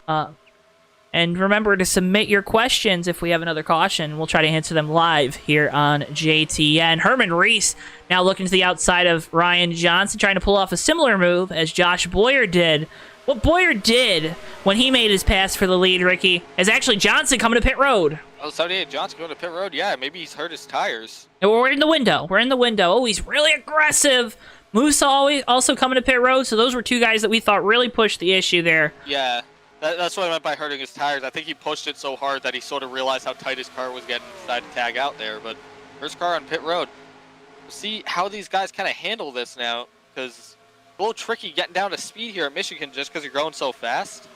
And remember to submit your questions if we have another caution. We'll try to answer them live here on JTN. Herman Reiss now looking to the outside of Ryan Johnson, trying to pull off a similar move as Josh Boyer did. What Boyer did when he made his pass for the lead, Ricky, is actually Johnson coming to pit road. Oh, 78 Johnson going to pit road. Yeah, maybe he's hurt his tires. And we're in the window. We're in the window. Oh, he's really aggressive. Musa also coming to pit road. So those were two guys that we thought really pushed the issue there. Yeah, that's what I meant by hurting his tires. I think he pushed it so hard that he sort of realized how tight his car was getting and decided to tag out there. But first car on pit road. We'll see how these guys kind of handle this now, because it's a little tricky getting down to speed here at Michigan just because you're going so fast.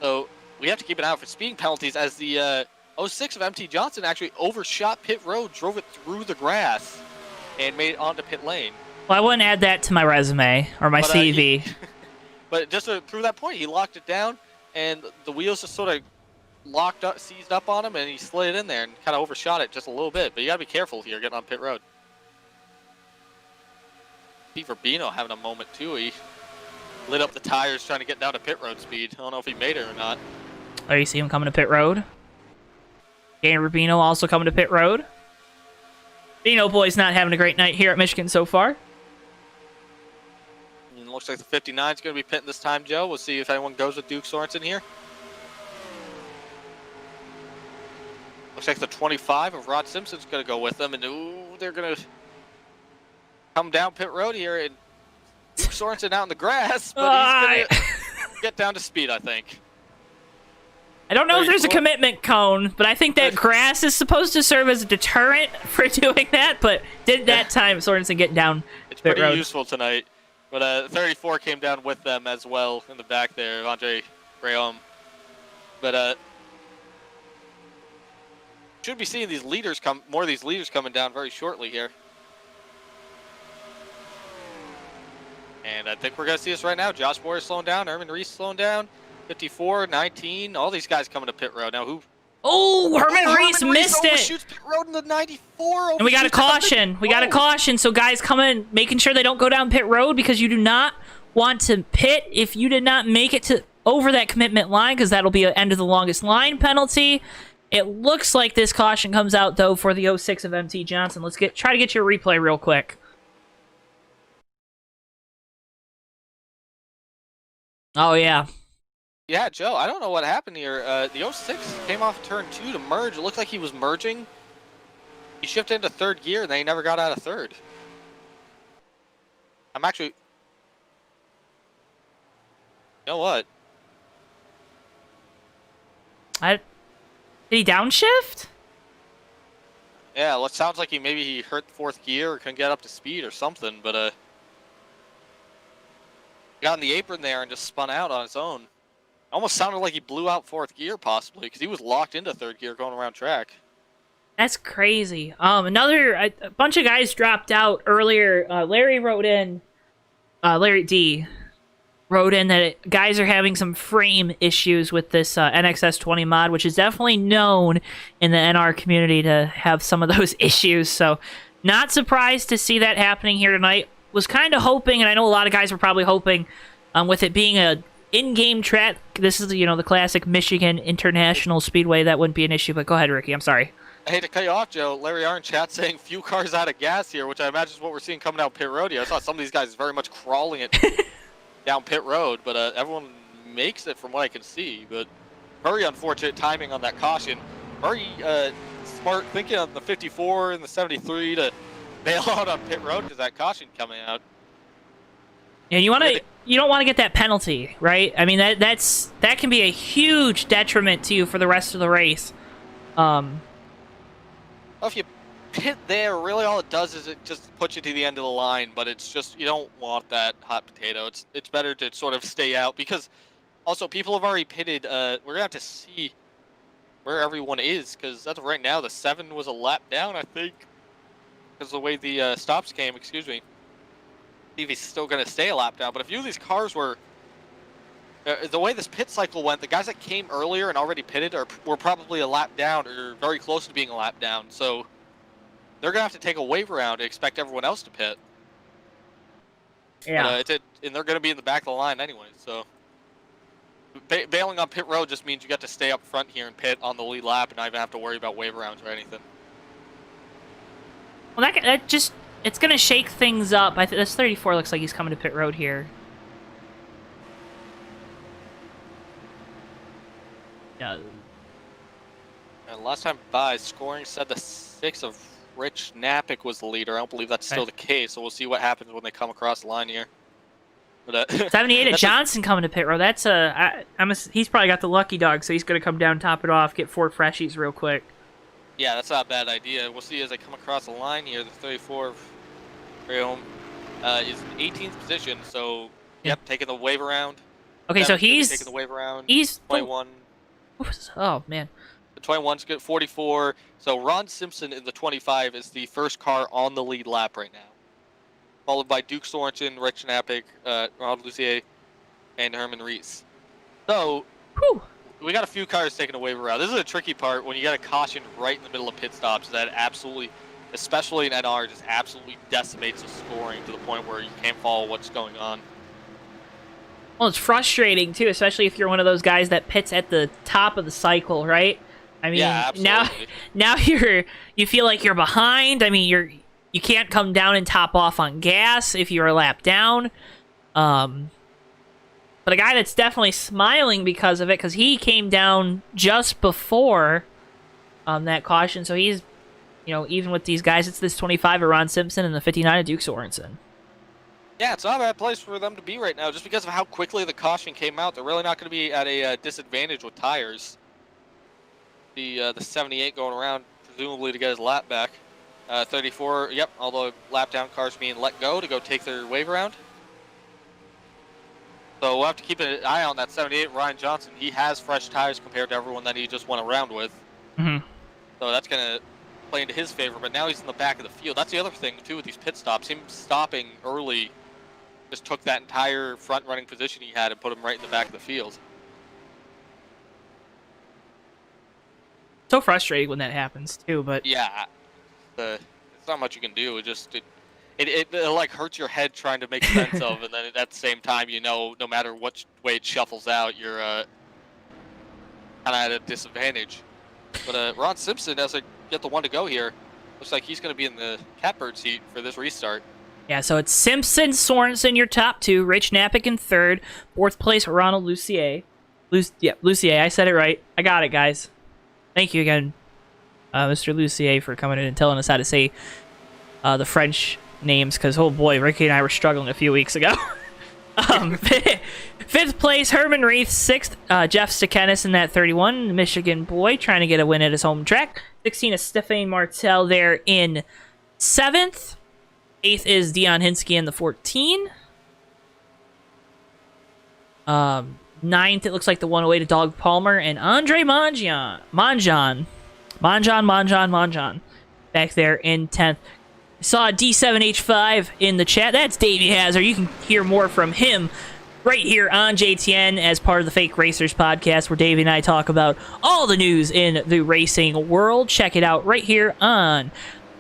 So we have to keep an eye out for speeding penalties, as the 06 of MT Johnson actually overshot pit road, drove it through the grass, and made it onto pit lane. Well, I wouldn't add that to my resume or my CV. But just to prove that point, he locked it down, and the wheels just sort of locked up, seized up on him, and he slid in there and kind of overshot it just a little bit. But you got to be careful here getting on pit road. Pete Verbino having a moment too. He lit up the tires trying to get down to pit road speed. I don't know if he made it or not. Oh, you see him coming to pit road? Danny Rubino also coming to pit road. Rubino boy's not having a great night here at Michigan so far. And looks like the 59 is going to be pitting this time, Joe. We'll see if anyone goes with Duke Sorensen here. Looks like the 25 of Rod Simpson's going to go with them, and ooh, they're going to come down pit road here, and Duke Sorensen out in the grass, but he's going to get down to speed, I think. I don't know if there's a commitment cone, but I think that grass is supposed to serve as a deterrent for doing that, but did that time Sorensen get down It's pit pretty road. useful tonight. But 34 came down with them as well in the back there, Andre Graham. But should be seeing these leaders more of these leaders coming down very shortly here. And I think we're going to see this right now. Josh Boyer slowing down, Herman Reiss slowing down, 54, 19, all these guys coming to pit road. Now who? Oh, Herman Reiss missed it. Overshoots pit road in the 94. And we got a caution. We got a caution. So guys coming, making sure they don't go down pit road, because you do not want to pit if you did not make it to over that commitment line, because that'll be an end of the longest line penalty. It looks like this caution comes out though for the 06 of MT Johnson. Let's try to get your replay real quick. Oh yeah. Yeah, Joe, I don't know what happened here. The 06 came off turn 2 to merge. It looked like he was merging. He shifted into third gear, and then he never got out of third. I'm actually... You know what? Did he downshift? Yeah, well, it sounds like maybe he hurt fourth gear or couldn't get up to speed or something, but got in the apron there and just spun out on its own. Almost sounded like he blew out fourth gear, possibly, because he was locked into third gear going around track. That's crazy. A bunch of guys dropped out earlier. Larry D wrote in that guys are having some frame issues with this NXS20 mod, which is definitely known in the NR community to have some of those issues. So not surprised to see that happening here tonight. Was kind of hoping, and I know a lot of guys were probably hoping, with it being a in-game track, this is, the classic Michigan International Speedway, that wouldn't be an issue. But go ahead, Ricky. I'm sorry. I hate to cut you off, Joe. Larry R in chat saying few cars out of gas here, which I imagine is what we're seeing coming down pit road here. I saw some of these guys very much crawling it down pit road, but everyone makes it from what I can see. But very unfortunate timing on that caution. Very smart thinking on the 54 and the 73 to bail out on pit road because that caution coming out. Yeah, you don't want to get that penalty, right? I mean, that can be a huge detriment to you for the rest of the race. Well, if you pit there, really all it does is it just puts you to the end of the line, but it's just, you don't want that hot potato. It's better to sort of stay out, because also people have already pitted. We're going to have to see where everyone is, because as of right now, the 7 was a lap down, I think, because of the way the stops came, excuse me. See if he's still going to stay a lap down, but a few of these cars were the way this pit cycle went, the guys that came earlier and already pitted were probably a lap down or very close to being a lap down. So they're going to have to take a wave around to expect everyone else to pit. Yeah. But, and they're going to be in the back of the line anyway. So bailing on pit road just means you got to stay up front here and pit on the lead lap and not even have to worry about wave rounds or anything. Well, that just, it's going to shake things up. This 34 looks like he's coming to pit road here. Yeah. And last time by, scoring said the 6 of Rich Napick was the leader. I don't believe that's still the case, so we'll see what happens when they come across the line here. But, 78 at Johnson coming to pit road. That's he's probably got the lucky dog, so he's going to come down, top it off, get 4 freshies real quick. Yeah, that's not a bad idea. We'll see as they come across the line here. The 34 of Graham is in 18th position, so yep, taking the wave around. Okay, so he's taking the wave around. He's 21. Oh man. The 21's good. 44. So Ron Simpson in the 25 is the first car on the lead lap right now, followed by Duke Sorensen, Rich Napick, Ronald Lucier, and Herman Reiss. So we got a few cars taking a wave around. This is a tricky part when you got a caution right in the middle of pit stops that absolutely, especially in NR, just absolutely decimates the scoring to the point where you can't follow what's going on. Well, it's frustrating too, especially if you're one of those guys that pits at the top of the cycle, right? I mean, yeah, now you feel like you're behind. I mean, you can't come down and top off on gas if you're a lap down. But a guy that's definitely smiling because of it, because he came down just before that caution. So he's, even with these guys, it's this 25 of Ron Simpson and the 59 of Duke Sorensen. Yeah, it's not a bad place for them to be right now, just because of how quickly the caution came out. They're really not going to be at a disadvantage with tires. The 78 going around, presumably to get his lap back. 34, yep, all the lap down cars being let go to go take their wave around. So we'll have to keep an eye on that 78, Ryan Johnson. He has fresh tires compared to everyone that he just went around with. Mm-hmm. So that's going to play into his favor, but now he's in the back of the field. That's the other thing, too, with these pit stops. Him stopping early just took that entire front running position he had and put him right in the back of the field. So frustrating when that happens, too, but... Yeah, it's not much you can do. It like hurts your head trying to make sense of, and then at the same time, no matter which way it shuffles out, you're kind of at a disadvantage. But Ron Simpson, as I get the one to go here, looks like he's going to be in the catbird seat for this restart. Yeah, so it's Simpson, Sorensen, your top two, Rich Napick in third, fourth place, Ronald Lucier. Lucier, I said it right. I got it, guys. Thank you again, Mr. Lucier, for coming in and telling us how to say the French names, because, oh boy, Ricky and I were struggling a few weeks ago. Fifth place, Herman Reiss. Sixth, Jeff Stekenis in that 31, Michigan boy, trying to get a win at his home track. 16 is Stéphane Martel there in seventh. Eighth is Dion Hinsky in the 14. Ninth, it looks like the one away to Doug Palmer and Andre Monjan. Back there in 10th. Saw D7H5 in the chat. That's Davey Hazard. You can hear more from him right here on JTN as part of the Fake Racers podcast, where Davey and I talk about all the news in the racing world. Check it out right here on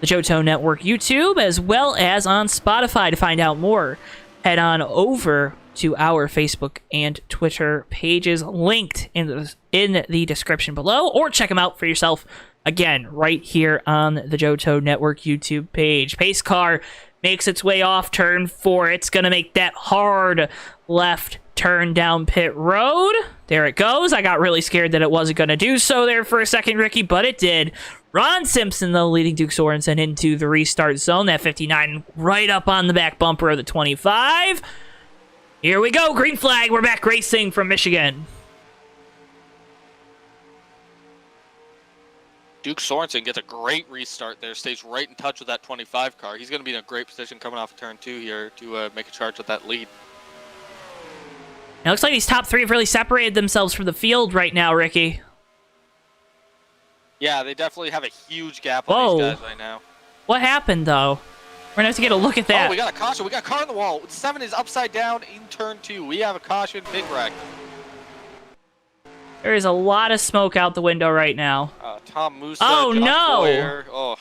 the JoeTowNetwork YouTube, as well as on Spotify. To find out more, head on over to our Facebook and Twitter pages, linked in the description below, or check them out for yourself, again, right here on the JoeTowNetwork YouTube page. Pace car makes its way off turn 4. It's going to make that hard left turn down pit road. There it goes. I got really scared that it wasn't going to do so there for a second, Ricky, but it did. Ron Simpson, though, leading Duke Sorensen into the restart zone. That 59 right up on the back bumper of the 25. Here we go. Green flag. We're back racing from Michigan. Duke Sorensen gets a great restart there, stays right in touch with that 25 car. He's going to be in a great position coming off of turn 2 here to make a charge with that lead. It looks like these top three have really separated themselves from the field right now, Ricky. Yeah, they definitely have a huge gap on these guys right now. What happened, though? We're going to have to get a look at that. Oh, we got a caution. We got a car on the wall. 7 is upside down in turn 2. We have a caution, big wreck. There is a lot of smoke out the window right now. Tom Musa. Oh, Josh no! Boyer. Oh.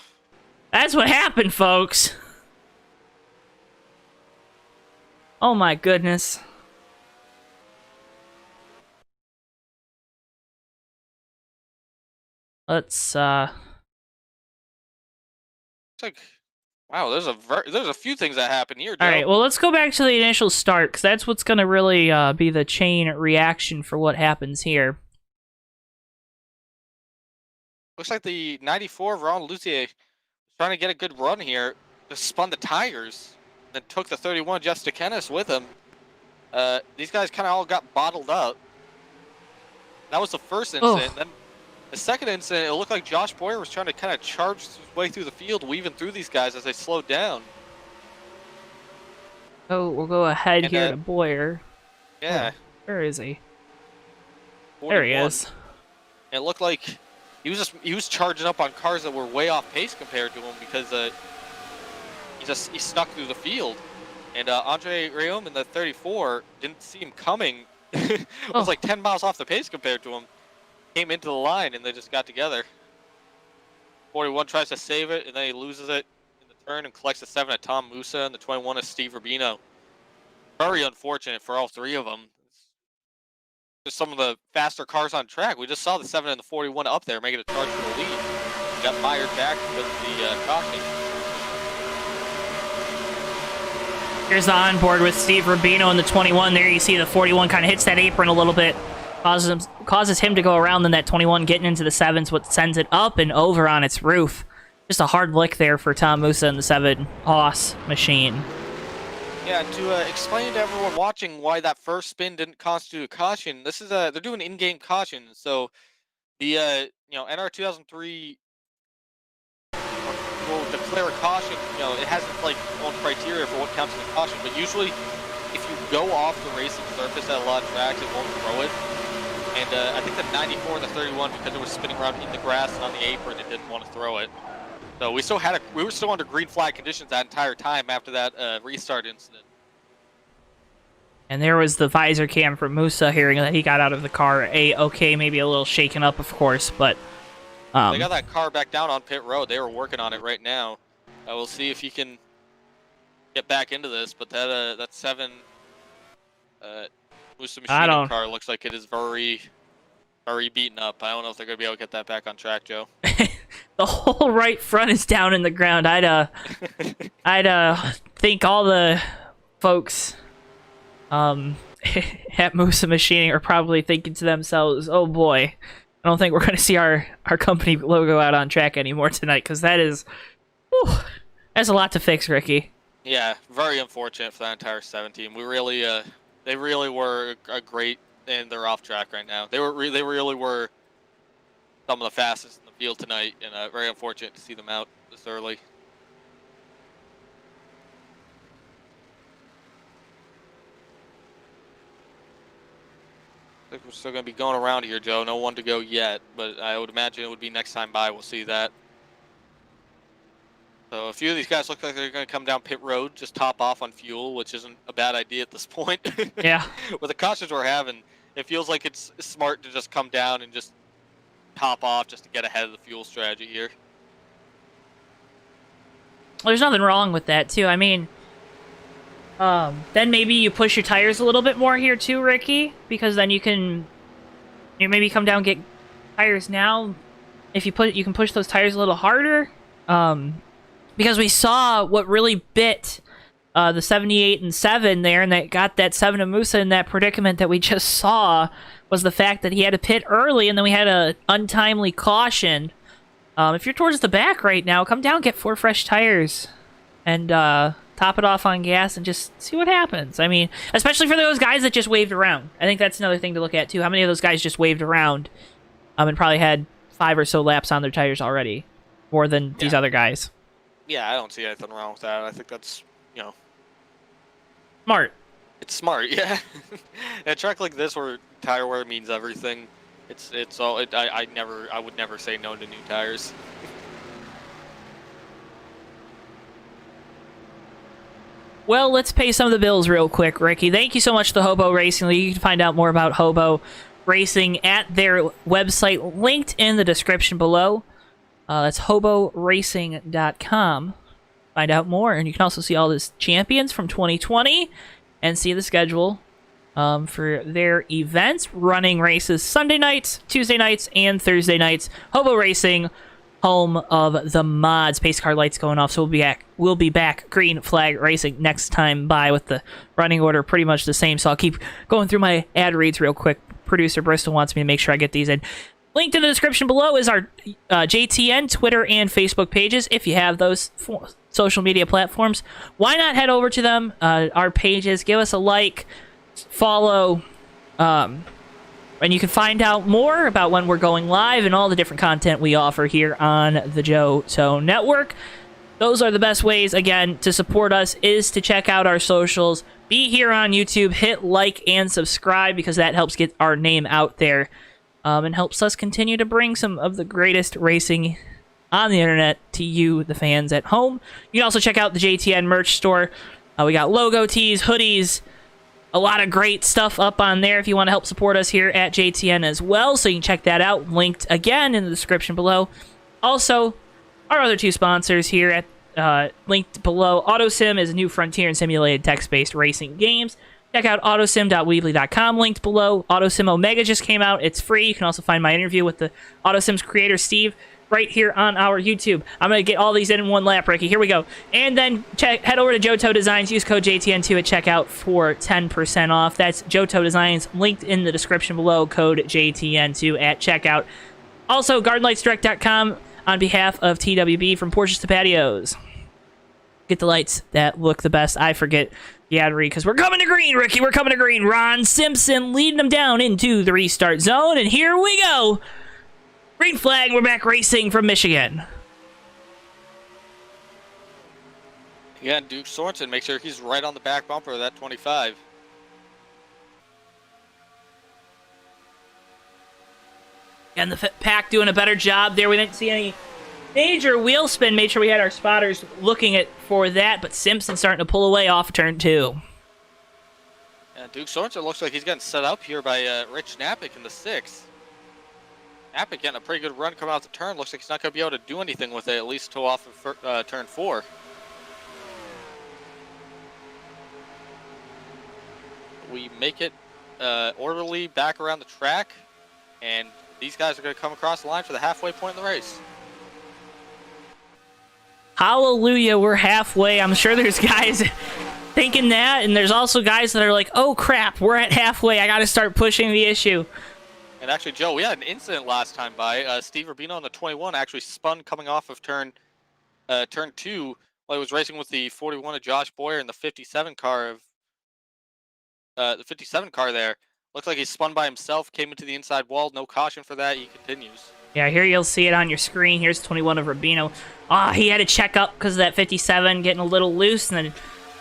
That's what happened, folks. Oh my goodness. Let's It's like, wow, there's a few things that happen here, Joe. All right, well, let's go back to the initial start, because that's what's going to really be the chain reaction for what happens here. Looks like the 94 Ron Lucier was trying to get a good run here. Just spun the tires, then took the 31 Justin Kennis with him. These guys kind of all got bottled up. That was the first incident. Then the second incident, it looked like Josh Boyer was trying to kind of charge his way through the field, weaving through these guys as they slowed down. Oh, we'll go ahead here to Boyer. Yeah. Where is he? 41. There he is. And it looked like he was charging up on cars that were way off pace compared to him because he stuck through the field. And Andre Rayom in the 34 didn't see him coming. It was like 10 miles off the pace compared to him. Came into the line and they just got together. 41 tries to save it and then he loses it in the turn and collects the 7 at Tom Musa and the 21 at Steve Rubino. Very unfortunate for all three of them. Just some of the faster cars on track. We just saw the 7 and the 41 up there making a charge for the lead. Got fired back because of the caution. Here's the onboard with Steve Rubino in the 21. There you see the 41 kind of hits that apron a little bit. Causes him to go around, then that 21 getting into the 7's what sends it up and over on its roof. Just a hard lick there for Tom Musa and the 7 Haas machine. Yeah, to explain to everyone watching why that first spin didn't constitute a caution, this is they're doing in-game caution. So the NR 2003 will declare a caution. It hasn't like own criteria for what counts as a caution, but usually if you go off the racing surface at a lot of tracks, it won't throw it. And I think the 94 and the 31, because it was spinning around in the grass and on the apron, it didn't want to throw it. So we were still under green flag conditions that entire time after that restart incident. And there was the visor cam from Musa, hearing that he got out of the car okay, maybe a little shaken up, of course, but they got that car back down on pit road. They were working on it right now. We'll see if he can get back into this, but that 7 Musa machine car looks like it is very, very beaten up. I don't know if they're going to be able to get that back on track, Joe. The whole right front is down in the ground. I'd think all the folks at Musa Machining are probably thinking to themselves, oh boy, I don't think we're going to see our company logo out on track anymore tonight, because that's a lot to fix, Ricky. Yeah, very unfortunate for that entire 7 team. We really, they really were a great, and they're off track right now. They really were some of the fastest in the field tonight, and very unfortunate to see them out this early. I think we're still going to be going around here, Joe. No one to go yet, but I would imagine it would be next time by. We'll see that. So a few of these guys look like they're going to come down pit road, just top off on fuel, which isn't a bad idea at this point. Yeah. With the cautions we're having, it feels like it's smart to just come down and just top off just to get ahead of the fuel strategy here. There's nothing wrong with that, too. I mean, then maybe you push your tires a little bit more here, too, Ricky, because then you can maybe come down and get tires now. If you can push those tires a little harder. Because we saw what really bit the 78 and 7 there, and that got that 7 of Musa in that predicament that we just saw, was the fact that he had to pit early, and then we had a untimely caution. If you're towards the back right now, come down, get 4 fresh tires, and top it off on gas, and just see what happens. I mean, especially for those guys that just waved around. I think that's another thing to look at, too. How many of those guys just waved around and probably had 5 or so laps on their tires already, more than these other guys. Yeah, I don't see anything wrong with that. I think that's, smart. It's smart, yeah. A track like this where tire wear means everything, I would never say no to new tires. Well, let's pay some of the bills real quick, Ricky. Thank you so much to the HOBO Racing League. You can find out more about HOBO Racing at their website, linked in the description below. That's HOBORacing.com. Find out more, and you can also see all the champions from 2020 and see the schedule for their events, running races Sunday nights, Tuesday nights, and Thursday nights. HOBO Racing, home of the mods. Pace car lights going off, so we'll be back. Green flag racing next time by, with the running order pretty much the same. So I'll keep going through my ad reads real quick. Producer Bristol wants me to make sure I get these in. Linked in the description below is our JTN Twitter and Facebook pages. If you have those social media platforms, why not head over to them? Our pages, give us a like, follow, and you can find out more about when we're going live and all the different content we offer here on the JoeTowNetwork. Those are the best ways, again, to support us, is to check out our socials. Be here on YouTube, hit like and subscribe, because that helps get our name out there and helps us continue to bring some of the greatest racing on the internet to you, the fans at home. You can also check out the JTN merch store. We got logo tees, hoodies, a lot of great stuff up on there if you want to help support us here at JTN as well. So you can check that out, linked again in the description below. Also, our other two sponsors here at linked below. AutoSim is a new frontier in simulated text-based racing games. Check out autosim.weebly.com, linked below. AutoSim Omega just came out. It's free. You can also find my interview with the AutoSim's creator, Steve, right here on our YouTube. I'm going to get all these in one lap, Ricky. Here we go. And then head over to JoeTow Designs. Use code JTN2 at checkout for 10% off. That's JoeTow Designs, linked in the description below. Code JTN2 at checkout. Also, GardenLightsDirect.com on behalf of TWB, from porches to patios. Get the lights that look the best. I forget the ad read, because we're coming to green, Ricky. We're coming to green. Ron Simpson leading them down into the restart zone. And here we go. Green flag, we're back racing from Michigan. Again, Duke Sorensen, make sure he's right on the back bumper of that 25. And the pack doing a better job there. We didn't see any major wheel spin. Made sure we had our spotters looking for that, but Simpson starting to pull away off turn 2. And Duke Sorensen looks like he's getting set up here by Rich Knappick in the 6th. Knappick getting a pretty good run coming out the turn. Looks like he's not going to be able to do anything with it, at least till off of turn 4. We make it orderly back around the track, and these guys are going to come across the line for the halfway point in the race. Hallelujah, we're halfway. I'm sure there's guys thinking that, and there's also guys that are like, oh crap, we're at halfway. I got to start pushing the issue. And actually, Joe, we had an incident last time by Steve Rubino on the 21 actually spun coming off of turn 2 while he was racing with the 41 of Josh Boyer and the 57 car there. Looks like he spun by himself, came into the inside wall. No caution for that. He continues. Yeah, here you'll see it on your screen. Here's 21 of Rubino. He had to check up because of that 57 getting a little loose, and then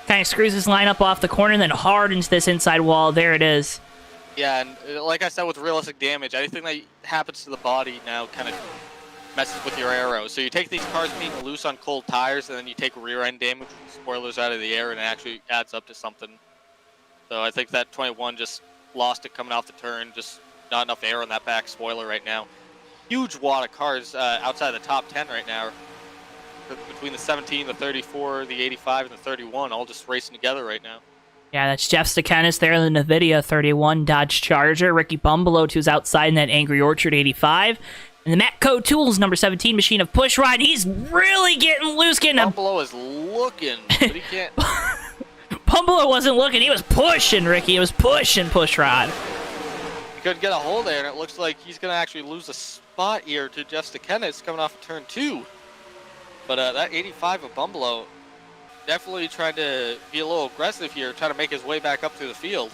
kind of screws his line up off the corner, and then hard into this inside wall. There it is. Yeah, and like I said, with realistic damage, anything that happens to the body now kind of messes with your aero. So you take these cars being loose on cold tires, and then you take rear end damage with spoilers out of the air, and it actually adds up to something. So I think that 21 just lost it coming off the turn. Just not enough air on that back spoiler right now. Huge wad of cars outside the top 10 right now. Between the 17, the 34, the 85, and the 31, all just racing together right now. Yeah, that's Jeff Stakenis there in the NVIDIA 31 Dodge Charger. Ricky Bumbelow, who's outside in that Angry Orchard 85. And the Matco Tools number 17 machine of Pushrod. He's really getting loose. Bumbelow is looking, but he can't. Bumbelow wasn't looking. He was pushing, Ricky. He was pushing Pushrod. He couldn't get a hold there, and it looks like he's going to actually lose a spot here to Jeff Stakenis coming off of turn 2. But that 85 of Bumbelow definitely trying to be a little aggressive here, trying to make his way back up through the field.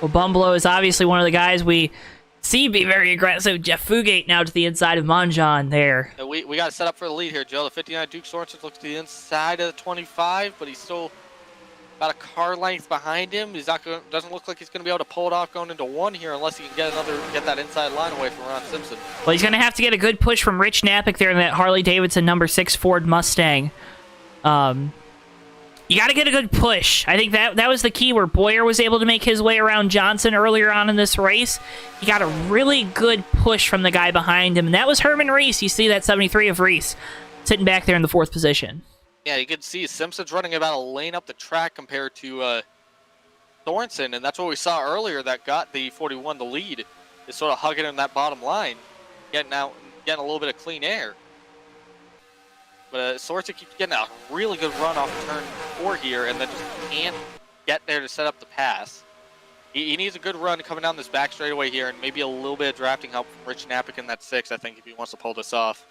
Well, Bumbelow is obviously one of the guys we see be very aggressive. Jeff Fugate now to the inside of Monjon there. We got to set up for the lead here, Joe. The 59 Duke Sorensen looks to the inside of the 25, but he's still about a car length behind him. He's not going. Doesn't look like he's going to be able to pull it off going into 1 here unless he can get that inside line away from Ron Simpson. Well, he's going to have to get a good push from Rich Knappick there in that Harley-Davidson number 6 Ford Mustang. You got to get a good push. I think that was the key where Boyer was able to make his way around Johnson earlier on in this race. He got a really good push from the guy behind him, and that was Herman Reiss. You see that 73 of Reiss sitting back there in the 4th position. Yeah, you can see Simpson's running about a lane up the track compared to Sorensen, and that's what we saw earlier that got the 41 the lead. Is sort of hugging in that bottom line, getting a little bit of clean air. But Sorensen keeps getting a really good run off turn 4 here, and then just can't get there to set up the pass. He needs a good run coming down this back straightaway here, and maybe a little bit of drafting help from Rich Napick in that 6, I think, if he wants to pull this off.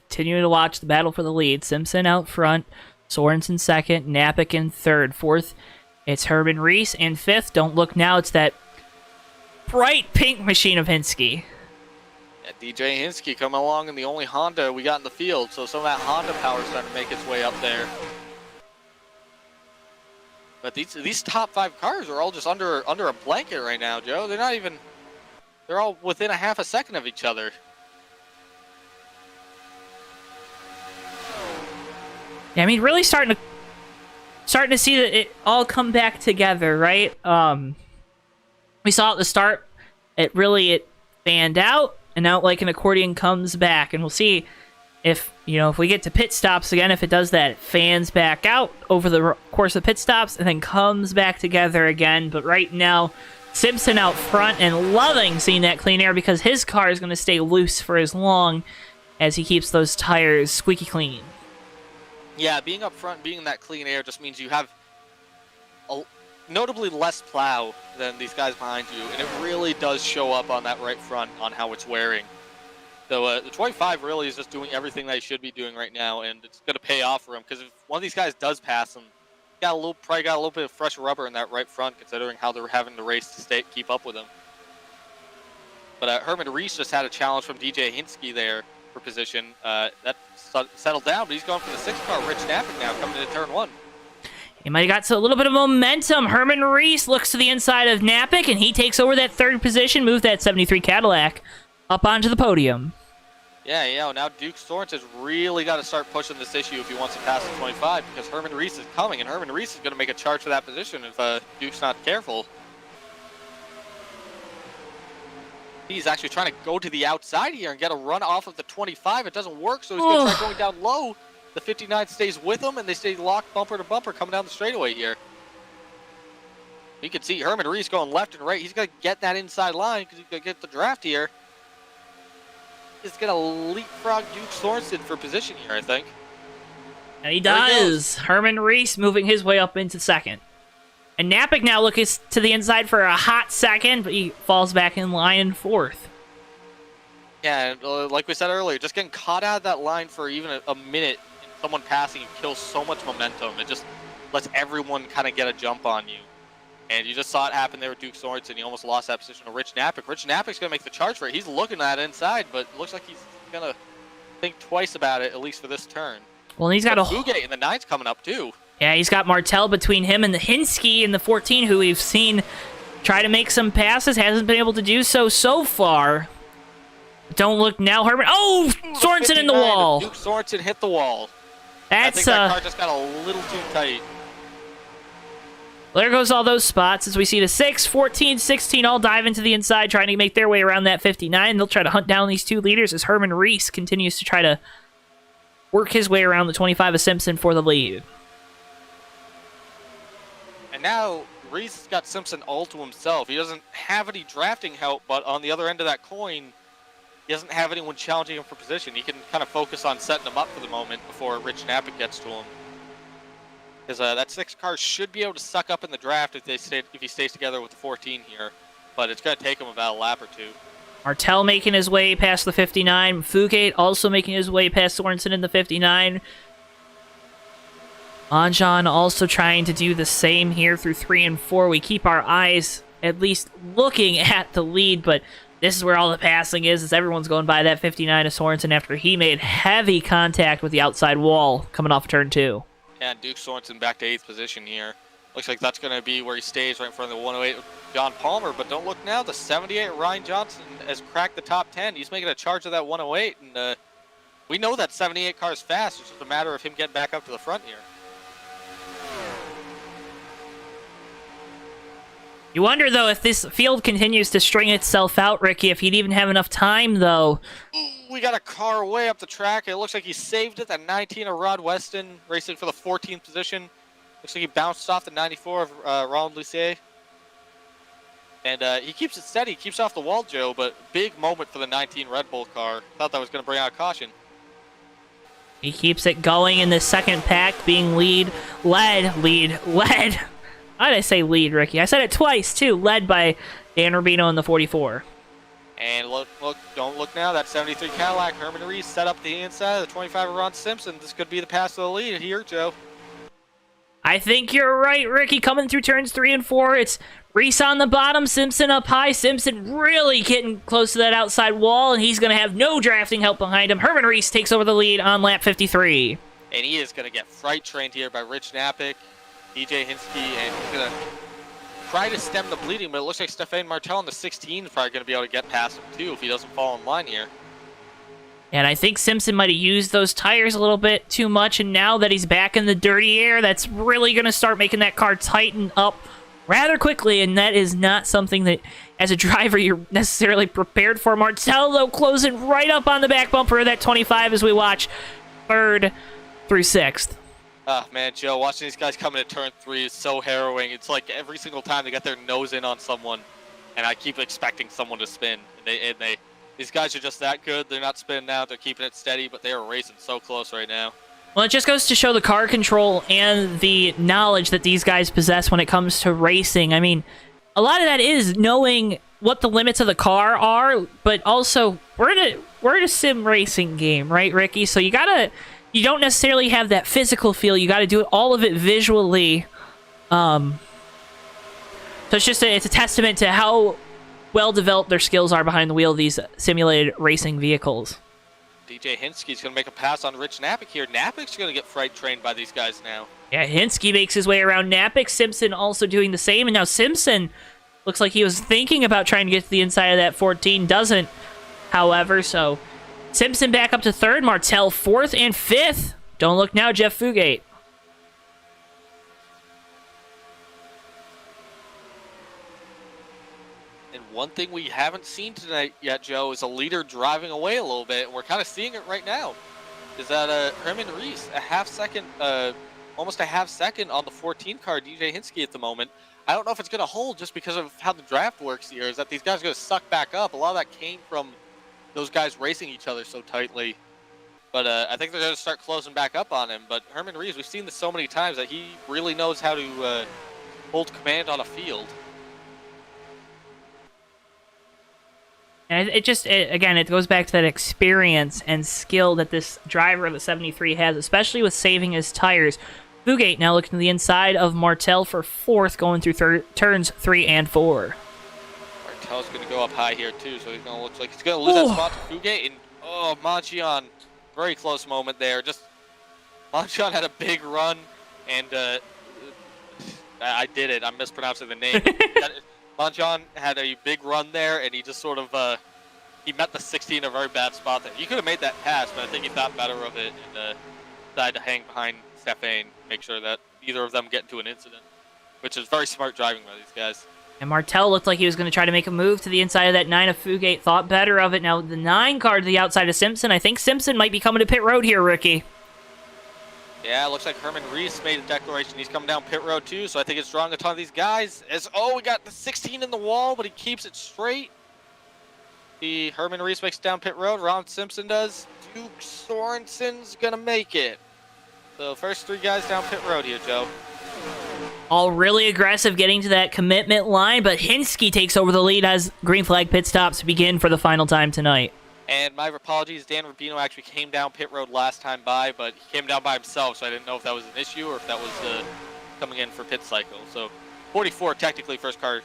Continuing to watch the battle for the lead. Simpson out front, Sorensen 2nd, Napick in 3rd. 4th, it's Herman Reiss, and 5th, don't look now, it's that bright pink machine of Hinske. Yeah, DJ Hinske coming along in the only Honda we got in the field, so some of that Honda power is starting to make its way up there. But these top 5 cars are all just under a blanket right now, Joe. They're all within a half a second of each other. Yeah, I mean, really starting to see that it all come back together, right? We saw at the start, it fanned out, and now like an accordion comes back, and we'll see if we get to pit stops again, if it does that, it fans back out over the course of pit stops, and then comes back together again. But right now, Simpson out front and loving seeing that clean air because his car is going to stay loose for as long as he keeps those tires squeaky clean. Yeah, being up front, being in that clean air just means you have notably less plow than these guys behind you, and it really does show up on that right front on how it's wearing. So the 25 really is just doing everything that he should be doing right now, and it's going to pay off for him, because if one of these guys does pass him, probably got a little bit of fresh rubber in that right front, considering how they're having to race to keep up with him. But Herman Reiss just had a challenge from DJ Hinske there for position. That settled down, but he's going for the 6 car. Rich Napick now coming into turn 1. He might have got a little bit of momentum. Herman Reiss looks to the inside of Napick, and he takes over that 3rd position, move that 73 Cadillac up onto the podium. Yeah, now Duke Sorensen's really got to start pushing this issue if he wants to pass the 25, because Herman Reiss is coming, and Herman Reiss is going to make a charge for that position if Duke's not careful. He's actually trying to go to the outside here and get a run off of the 25. It doesn't work, so he's going to try going down low. The 59 stays with him, and they stay locked bumper to bumper coming down the straightaway here. You can see Herman Reiss going left and right. He's going to get that inside line because he's going to get the draft here. He's going to leapfrog Duke Sorensen for position here, I think. And he does. Herman Reiss moving his way up into 2nd. And Napick now looking to the inside for a hot 2nd, but he falls back in line in 4th. Yeah, and like we said earlier, just getting caught out of that line for even a minute, and someone passing you kills so much momentum. It just lets everyone kind of get a jump on you. And you just saw it happen there with Duke Sorensen. He almost lost that position to Rich Napick. Rich Napick's going to make the charge for it. He's looking at it inside, but it looks like he's going to think twice about it, at least for this turn. Well, and he's got a Fugate in the 9's coming up, too. Yeah, he's got Martel between him and the Hinske in the 14, who we've seen try to make some passes. Hasn't been able to do so far. Don't look now, Herman. Oh, Sorensen in the wall. Duke Sorensen hit the wall. That's, I think that car just got a little too tight. There goes all those spots as we see the 6, 14, 16 all dive into the inside, trying to make their way around that 59. They'll try to hunt down these 2 leaders as Herman Reiss continues to try to work his way around the 25 of Simpson for the lead. And now Reiss has got Simpson all to himself. He doesn't have any drafting help, but on the other end of that coin, he doesn't have anyone challenging him for position. He can kind of focus on setting him up for the moment before Rich Napick gets to him. Because that 6 car should be able to suck up in the draft if he stays together with the 14 here. But it's going to take him about a lap or 2. Martel making his way past the 59. Fugate also making his way past Sorensen in the 59. Anjan also trying to do the same here through 3 and 4. We keep our eyes at least looking at the lead, but this is where all the passing is, as everyone's going by that 59 of Sorensen after he made heavy contact with the outside wall coming off turn 2. And Duke Sorensen back to 8th position here. Looks like that's going to be where he stays, right in front of the 108 of John Palmer. But don't look now, the 78 Ryan Johnson has cracked the top 10. He's making a charge of that 108, and we know that 78 car is fast. It's just a matter of him getting back up to the front here. You wonder, though, if this field continues to string itself out, Ricky, if he'd even have enough time, though. Ooh, we got a car way up the track. It looks like he saved it. That 19 of Rod Weston, racing for the 14th position. Looks like he bounced off the 94 of Ronald Lucier. And he keeps it steady. He keeps off the wall, Joe, but big moment for the 19 Red Bull car. Thought that was going to bring out caution. He keeps it going in the second pack, being led. Why did I say lead, Ricky? I said it twice, too. Led by Dan Rubino in the 44. And look, don't look now. That 73 Cadillac, Herman Reiss set up the inside of the 25 of Ron Simpson. This could be the pass to the lead here, Joe. I think you're right, Ricky. Coming through turns 3 and 4, it's Reiss on the bottom, Simpson up high. Simpson really getting close to that outside wall, and he's going to have no drafting help behind him. Herman Reiss takes over the lead on lap 53. And he is going to get fright trained here by Rich Knapik, DJ Hinsky, and he's going to try to stem the bleeding, but it looks like Stefan Martel in the 16 is probably going to be able to get past him, too, if he doesn't fall in line here. And I think Simpson might have used those tires a little bit too much, and now that he's back in the dirty air, that's really going to start making that car tighten up rather quickly, and that is not something that, as a driver, you're necessarily prepared for. Martel, though, closing right up on the back bumper of that 25 as we watch 3rd through 6th. Oh, man, Joe, watching these guys come into turn 3 is so harrowing. It's like every single time they get their nose in on someone, and I keep expecting someone to spin. These guys are just that good. They're not spinning out. They're keeping it steady, but they are racing so close right now. Well, it just goes to show the car control and the knowledge that these guys possess when it comes to racing. I mean, a lot of that is knowing what the limits of the car are, but also we're in a sim racing game, right, Ricky? So you don't necessarily have that physical feel. You got to do all of it visually. So it's a testament to how well developed their skills are behind the wheel of these simulated racing vehicles. DJ Hinsky's going to make a pass on Rich Knapik here. Knapik's going to get fright trained by these guys now. Yeah, Hinsky makes his way around Knapik. Simpson also doing the same. And now Simpson looks like he was thinking about trying to get to the inside of that 14. Doesn't, however. So Simpson back up to 3rd. Martel 4th and 5th. Don't look now, Jeff Fugate. One thing we haven't seen tonight yet, Joe, is a leader driving away a little bit, and we're kind of seeing it right now. Is that Herman Reiss, almost a half second on the 14 car, DJ Hinsky at the moment. I don't know if it's going to hold just because of how the draft works here, is that these guys are going to suck back up. A lot of that came from those guys racing each other so tightly. But I think they're going to start closing back up on him. But Herman Reiss, we've seen this so many times that he really knows how to hold command on a field. And it goes back to that experience and skill that this driver of the 73 has, especially with saving his tires. Fugate now looking to the inside of Martel for 4th, going through turns 3 and 4. Martel's going to go up high here, too, so he's going to look like he's going to lose that spot to Fugate. And, Manchion, very close moment there. Manchion had a big run, and I did it. I'm mispronouncing the name. Manchion had a big run there, and he just sort of he met the 16 in a very bad spot there. You could have made that pass, but I think he thought better of it and decided to hang behind Stefan, make sure that either of them get into an incident, which is very smart driving by these guys. And Martel looked like he was going to try to make a move to the inside of that 9 of Fugate, thought better of it. Now the 9 car to the outside of Simpson. I think Simpson might be coming to pit road here, Ricky. Yeah, it looks like Herman Reiss made a declaration. He's coming down pit road, too, so I think it's drawing a ton of these guys. We got the 16 in the wall, but he keeps it straight. The Herman Reiss makes it down pit road. Ron Simpson does. Duke Sorensen's going to make it. So first 3 guys down pit road here, Joe. All really aggressive getting to that commitment line, but Hinsky takes over the lead as green flag pit stops begin for the final time tonight. And my apologies, Dan Rubino actually came down pit road last time by, but he came down by himself, so I didn't know if that was an issue or if that was coming in for pit cycle. So 44 technically first car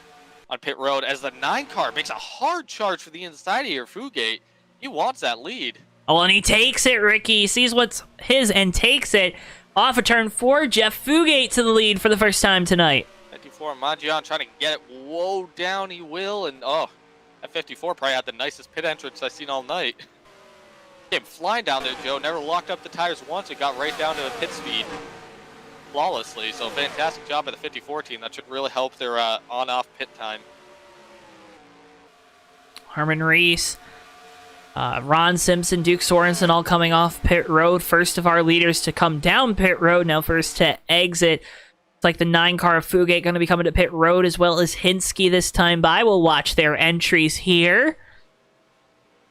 on pit road as the 9 car makes a hard charge for the inside of here. Fugate, he wants that lead. Oh, and he takes it, Ricky. He sees what's his and takes it. Off of turn 4, Jeff Fugate to the lead for the first time tonight. 54, Mangion trying to get it. Whoa, down he will, and oh, that 54 probably had the nicest pit entrance I've seen all night. Came flying down there, Joe. Never locked up the tires once. It got right down to the pit speed flawlessly. So fantastic job by the 54 team. That should really help their on-off pit time. Herman Reiss, Ron Simpson, Duke Sorensen all coming off pit road. First of our leaders to come down pit road. Now first to exit. It's like the 9-car of Fugate going to be coming to pit road, as well as Hinsky this time by. We'll watch their entries here.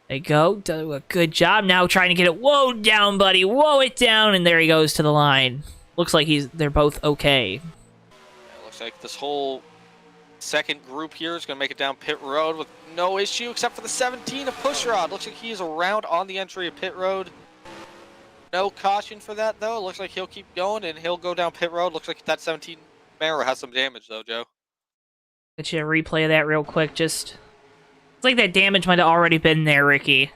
They go. Do a good job. Now trying to get it. Whoa, down, buddy. Whoa, it down. And there he goes to the line. Looks like they're both okay. It looks like this whole second group here is going to make it down pit road with no issue, except for the 17 of Pushrod. Looks like he's around on the entry of pit road. No caution for that, though. Looks like he'll keep going, and he'll go down pit road. Looks like that 17 Camaro has some damage, though, Joe. Get you a replay of that real quick. It's like that damage might have already been there, Ricky.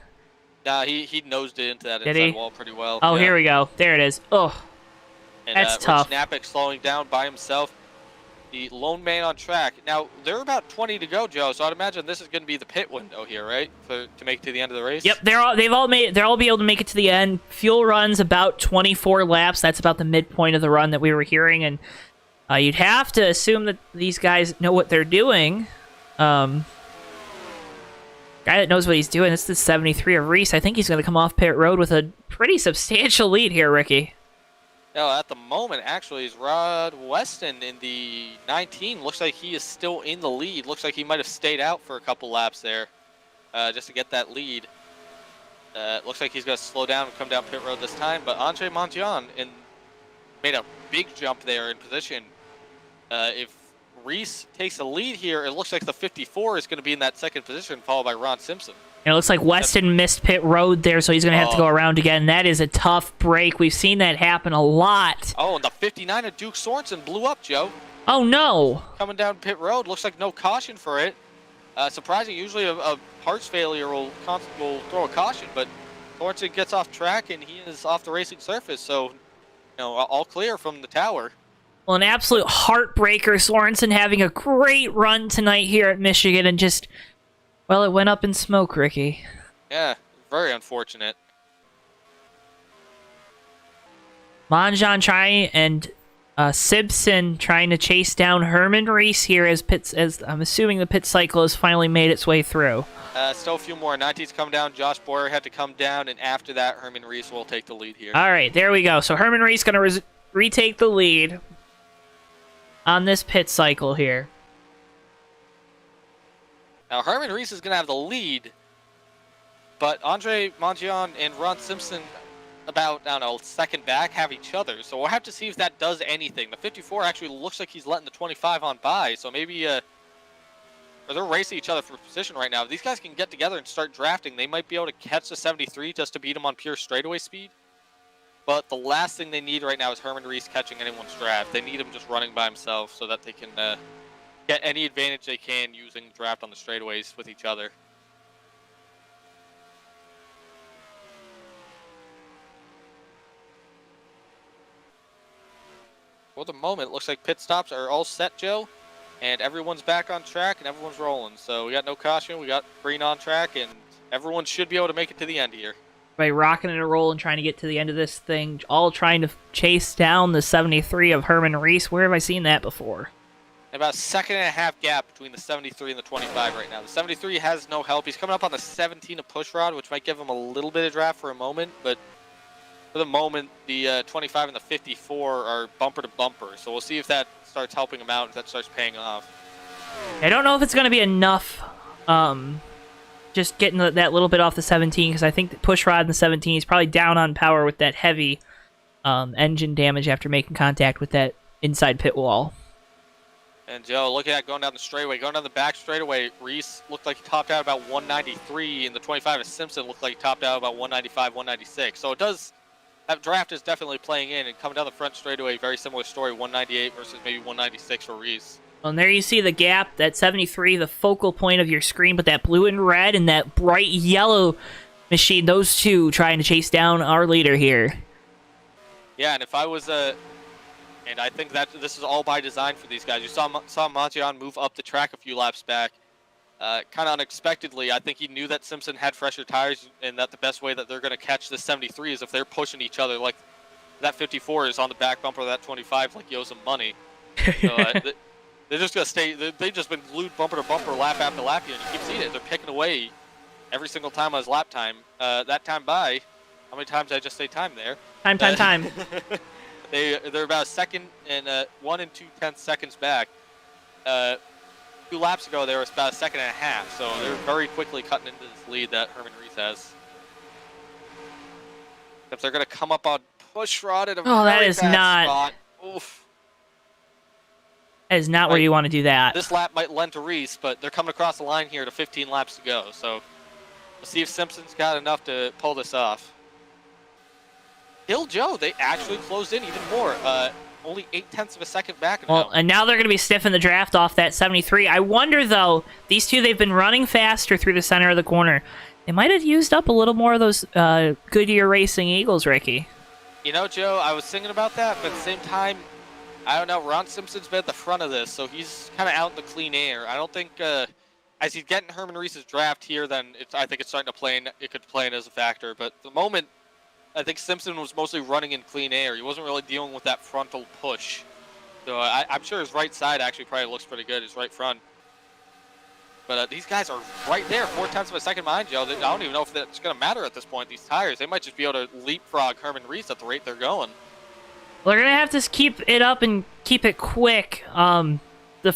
Nah, he nosed it into that Did inside he? wall pretty well. Oh, yeah. here we go. There it is. Oh, And, that's tough. Rich Knapik slowing down by himself. The lone man on track. Now, they're about 20 to go, Joe, so I'd imagine this is going to be the pit window here, right? To make it to the end of the race? Yep, they'll all be able to make it to the end. Fuel runs about 24 laps. That's about the midpoint of the run that we were hearing, and you'd have to assume that these guys know what they're doing. Guy that knows what he's doing, it's the 73 of Reiss. I think he's going to come off pit road with a pretty substantial lead here, Ricky. No, at the moment, actually, is Rod Weston in the 19. Looks like he is still in the lead. Looks like he might have stayed out for a couple laps there just to get that lead. Looks like he's going to slow down and come down pit road this time. But Andre Mangion made a big jump there in position. If Reiss takes the lead here, it looks like the 54 is going to be in that second position, followed by Ron Simpson. And it looks like Weston missed pit road there, so he's going to have to go around again. That is a tough break. We've seen that happen a lot. Oh, and the 59 of Duke Sorensen blew up, Joe. Oh, no. Coming down pit road, looks like no caution for it. Surprising, usually a parts failure will throw a caution, but Sorensen gets off track and he is off the racing surface, so all clear from the tower. Well, an absolute heartbreaker. Sorensen having a great run tonight here at Michigan, and just, well, it went up in smoke, Ricky. Yeah, very unfortunate. Mangion trying, and Simpson trying to chase down Herman Reiss here as I'm assuming the pit cycle has finally made its way through. Still a few more. 19's come down. Josh Boyer had to come down, and after that, Herman Reiss will take the lead here. All right, there we go. So Herman Reiss going to retake the lead on this pit cycle here. Now, Herman Reiss is going to have the lead, but Andre Mangion and Ron Simpson, about, I don't know, second back, have each other. So we'll have to see if that does anything. The 54 actually looks like he's letting the 25 on by, so maybe or they're racing each other for position right now. If these guys can get together and start drafting, they might be able to catch the 73 just to beat him on pure straightaway speed. But the last thing they need right now is Herman Reiss catching anyone's draft. They need him just running by himself so that they can get any advantage they can using draft on the straightaways with each other. For the moment, it looks like pit stops are all set, Joe, and everyone's back on track and everyone's rolling. So we got no caution, we got green on track, and everyone should be able to make it to the end here. By rocking and rolling, trying to get to the end of this thing, all trying to chase down the 73 of Herman Reiss. Where have I seen that before? About a second-and-a-half gap between the 73 and the 25 right now. The 73 has no help. He's coming up on the 17 of Pushrod, which might give him a little bit of draft for a moment, but for the moment, the 25 and the 54 are bumper to bumper. So we'll see if that starts helping him out, if that starts paying off. I don't know if it's going to be enough, just getting that little bit off the 17, because I think that Pushrod in the 17 is probably down on power with that heavy engine damage after making contact with that inside pit wall. And Joe, look at that going down the straightaway. Going down the back straightaway, Reiss looked like he topped out about 193, and the 25 of Simpson looked like he topped out about 195, 196. So it does, that draft is definitely playing in, and coming down the front straightaway, very similar story, 198 versus maybe 196 for Reiss. Well, and there you see the gap, that 73, the focal point of your screen, but that blue and red and that bright yellow machine, those two trying to chase down our leader here. Yeah, and if I was and I think that this is all by design for these guys. You saw Montion move up the track a few laps back, kind of unexpectedly. I think he knew that Simpson had fresher tires, and that the best way that they're going to catch this 73 is if they're pushing each other. Like that 54 is on the back bumper of that 25, like he owes them money. So they're just going to stay. They've just been glued bumper to bumper, lap after lap here, and you keep seeing it. They're picking away every single time on his lap time. That time by, how many times did I just say time there? Time. They're about a second and 1 2/10 seconds back. 2 laps ago, they were about a second and a half, so they're very quickly cutting into this lead that Herman Reiss has. If they're going to come up on push rod at a very bad spot. Oof. That is not where you want to do that. This lap might lend to Reiss, but they're coming across the line here to 15 laps to go, so we'll see if Simpson's got enough to pull this off. Still, Joe, they actually closed in even more. Only 0.8 of a second back now. Well, and now they're going to be stiffing the draft off that 73. I wonder, though, these two, they've been running faster through the center of the corner. They might have used up a little more of those Goodyear Racing Eagles, Ricky. You know, Joe, I was thinking about that, but at the same time, I don't know. Ron Simpson's been at the front of this, so he's kind of out in the clean air. I don't think, as he's getting Herman Reiss's draft here, then I think it's starting to play in. It could play in as a factor, but at the moment, I think Simpson was mostly running in clean air. He wasn't really dealing with that frontal push. So I'm sure his right side actually probably looks pretty good, his right front. But these guys are right there, 0.4 of a second behind, Joe. I don't even know if that's going to matter at this point, these tires. They might just be able to leapfrog Herman Reiss at the rate they're going. Well, they're going to have to keep it up and keep it quick. The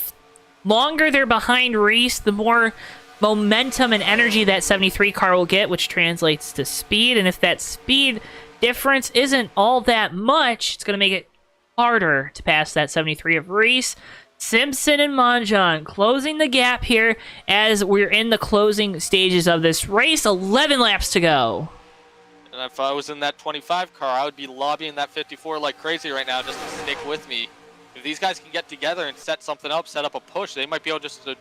longer they're behind Reiss, the more momentum and energy that 73 car will get, which translates to speed. And if that speed difference isn't all that much, it's going to make it harder to pass that 73 of Reiss. Simpson and Monjon closing the gap here as we're in the closing stages of this race. 11 laps to go. And if I was in that 25 car, I would be lobbying that 54 like crazy right now just to stick with me. If these guys can get together and set something up, set up a push, they might be able just to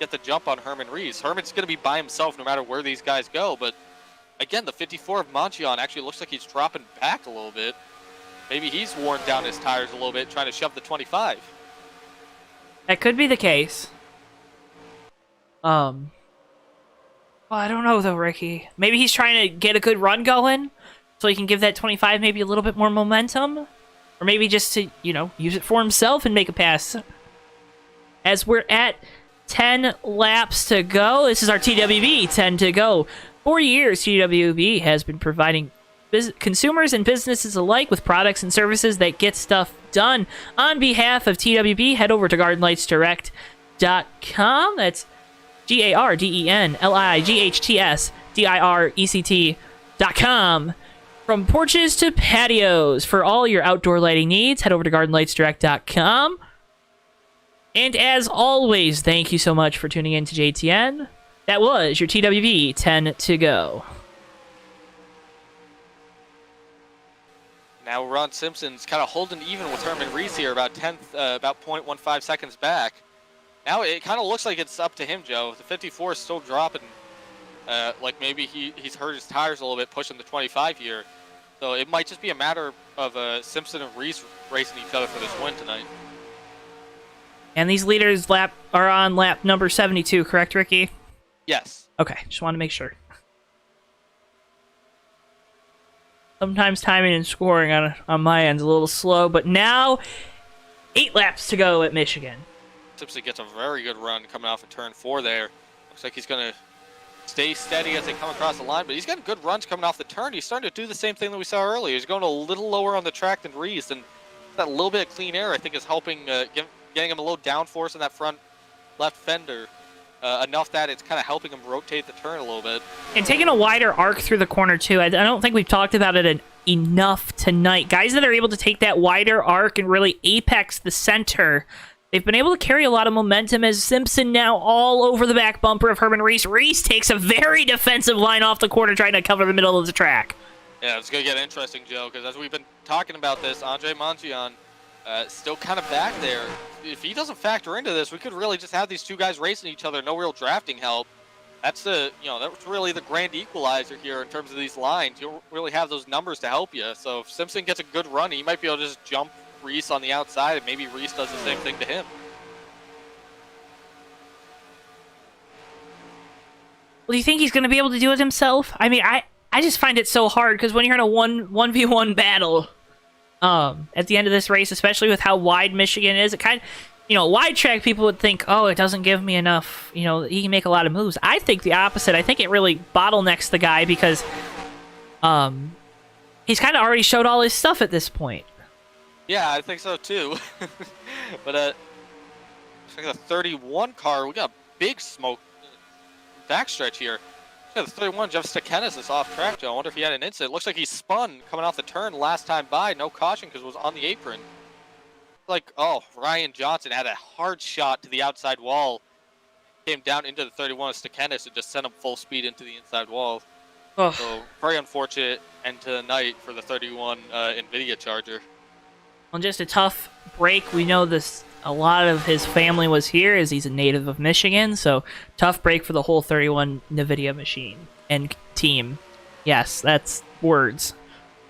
get the jump on Herman Reiss. Herman's going to be by himself no matter where these guys go, but again, the 54 of Montion actually looks like he's dropping back a little bit. Maybe he's worn down his tires a little bit trying to shove the 25. That could be the case. Well, I don't know though, Ricky. Maybe he's trying to get a good run going so he can give that 25 maybe a little bit more momentum, or maybe just to, use it for himself and make a pass. As we're at 10 laps to go. This is our TWB 10 to go. For years, TWB has been providing consumers and businesses alike with products and services that get stuff done. On behalf of TWB, head over to GardenLightsDirect.com. That's GardenLightsDirect.com. From porches to patios, for all your outdoor lighting needs, head over to GardenLightsDirect.com. And as always, thank you so much for tuning in to JTN. That was your TWB 10 to go. Now Ron Simpson's kind of holding even with Herman Reiss here, about 0.15 seconds back. Now it kind of looks like it's up to him, Joe. The 54 is still dropping. Like maybe he's hurt his tires a little bit pushing the 25 here. So it might just be a matter of Simpson and Reiss racing each other for this win tonight. And these leaders are on lap number 72, correct, Ricky? Yes. Okay, just want to make sure. Sometimes timing and scoring on my end is a little slow, but now 8 laps to go at Michigan. Simpson gets a very good run coming off of turn 4 there. Looks like he's going to stay steady as they come across the line, but he's getting good runs coming off the turn. He's starting to do the same thing that we saw earlier. He's going a little lower on the track than Reiss, and that little bit of clean air I think is helping getting him a little downforce in that front left fender. Enough that it's kind of helping him rotate the turn a little bit. And taking a wider arc through the corner, too. I don't think we've talked about it enough tonight. Guys that are able to take that wider arc and really apex the center, they've been able to carry a lot of momentum as Simpson now all over the back bumper of Herman Reiss. Reiss takes a very defensive line off the corner trying to cover the middle of the track. Yeah, it's going to get interesting, Joe, because as we've been talking about this, Andre Montion still kind of back there. If he doesn't factor into this, we could really just have these two guys racing each other, no real drafting help. that's that's really the grand equalizer here in terms of these lines. You don't really have those numbers to help you. So if Simpson gets a good run, he might be able to just jump Reiss on the outside, and maybe Reiss does the same thing to him. Well, do you think he's going to be able to do it himself? I mean, I just find it so hard because when you're in a 1v1 battle at the end of this race, especially with how wide Michigan is, it kind of, wide track people would think, oh, it doesn't give me enough, he can make a lot of moves. I think the opposite. I think it really bottlenecks the guy because he's kind of already showed all his stuff at this point. Yeah, I think so too. But like the 31 car, we got big smoke backstretch here. Yeah, the 31, Jeff Stekenis is off track, Joe. I wonder if he had an incident. Looks like he spun coming off the turn last time by. No caution because it was on the apron. Like, oh, Ryan Johnson had a hard shot to the outside wall. Came down into the 31 of Stekenis and just sent him full speed into the inside wall. Oh. So, very unfortunate end to the night for the 31 NVIDIA Charger. Well, just a tough break. We know this. A lot of his family was here as he's a native of Michigan, so tough break for the whole 31 NVIDIA machine and team. Yes, that's words.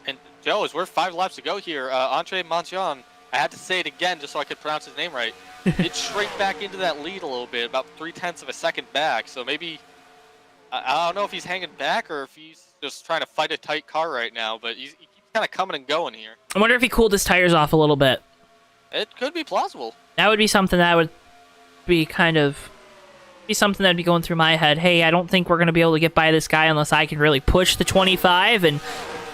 And Joe, as we're 5 laps to go here, Andre Mangion, I had to say it again just so I could pronounce his name right. It straight back into that lead a little bit, about 0.3 of a second back. So maybe, I don't know if he's hanging back or if he's just trying to fight a tight car right now, but he keeps kind of coming and going here. I wonder if he cooled his tires off a little bit. It could be plausible. That would be something that would be something that'd be going through my head. Hey, I don't think we're going to be able to get by this guy unless I can really push the 25, and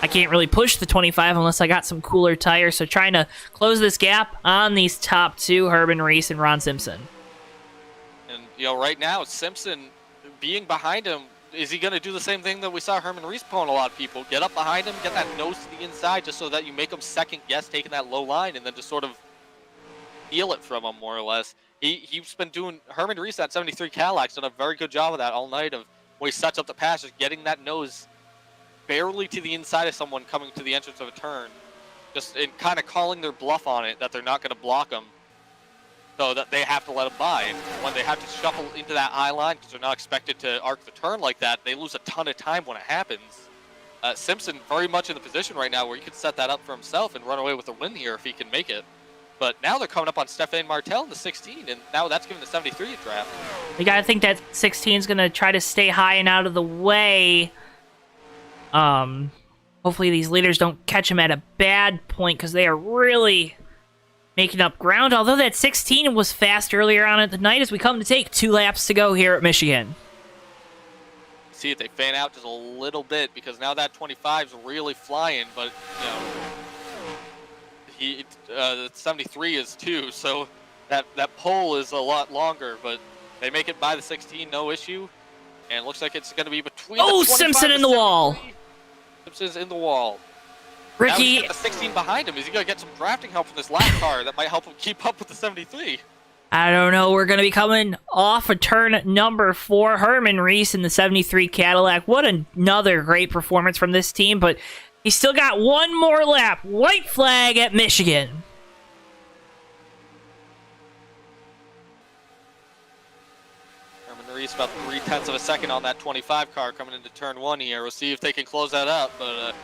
I can't really push the 25 unless I got some cooler tires. So trying to close this gap on these top two, Herman Reiss and Ron Simpson. And, right now, Simpson being behind him, is he going to do the same thing that we saw Herman Reiss pulling a lot of people? Get up behind him, get that nose to the inside just so that you make him second guess taking that low line and then just sort of steal it from him, more or less. He's been doing, Herman Reiss, that 73 Cadillac's done a very good job of that all night of when he sets up the pass, just getting that nose barely to the inside of someone coming to the entrance of a turn. Just in kind of calling their bluff on it, that they're not going to block him, so that they have to let him by. And when they have to shuffle into that eye line, because they're not expected to arc the turn like that, they lose a ton of time when it happens. Simpson very much in the position right now where he could set that up for himself and run away with a win here if he can make it. But now they're coming up on Stefan Martel in the 16, and now that's giving the 73 a draft. You gotta think that 16 is gonna try to stay high and out of the way. Hopefully these leaders don't catch him at a bad point because they are really making up ground. Although that 16 was fast earlier on at the night as we come to take 2 laps to go here at Michigan. See if they fan out just a little bit because now that 25 is really flying, but the 73 is too, so that pole is a lot longer, but they make it by the 16, no issue, and it looks like it's going to be between the Simpson in the wall. Simpson's in the wall. Ricky. Now he's got the 16 behind him. Is he going to get some drafting help from this lap car that might help him keep up with the 73? I don't know. We're going to be coming off of turn number 4. Herman Reiss in the 73 Cadillac. What another great performance from this team, but he's still got one more lap. White flag at Michigan. Herman Reiss about 0.3 of a second on that 25 car coming into turn 1 here. We'll see if they can close that up, but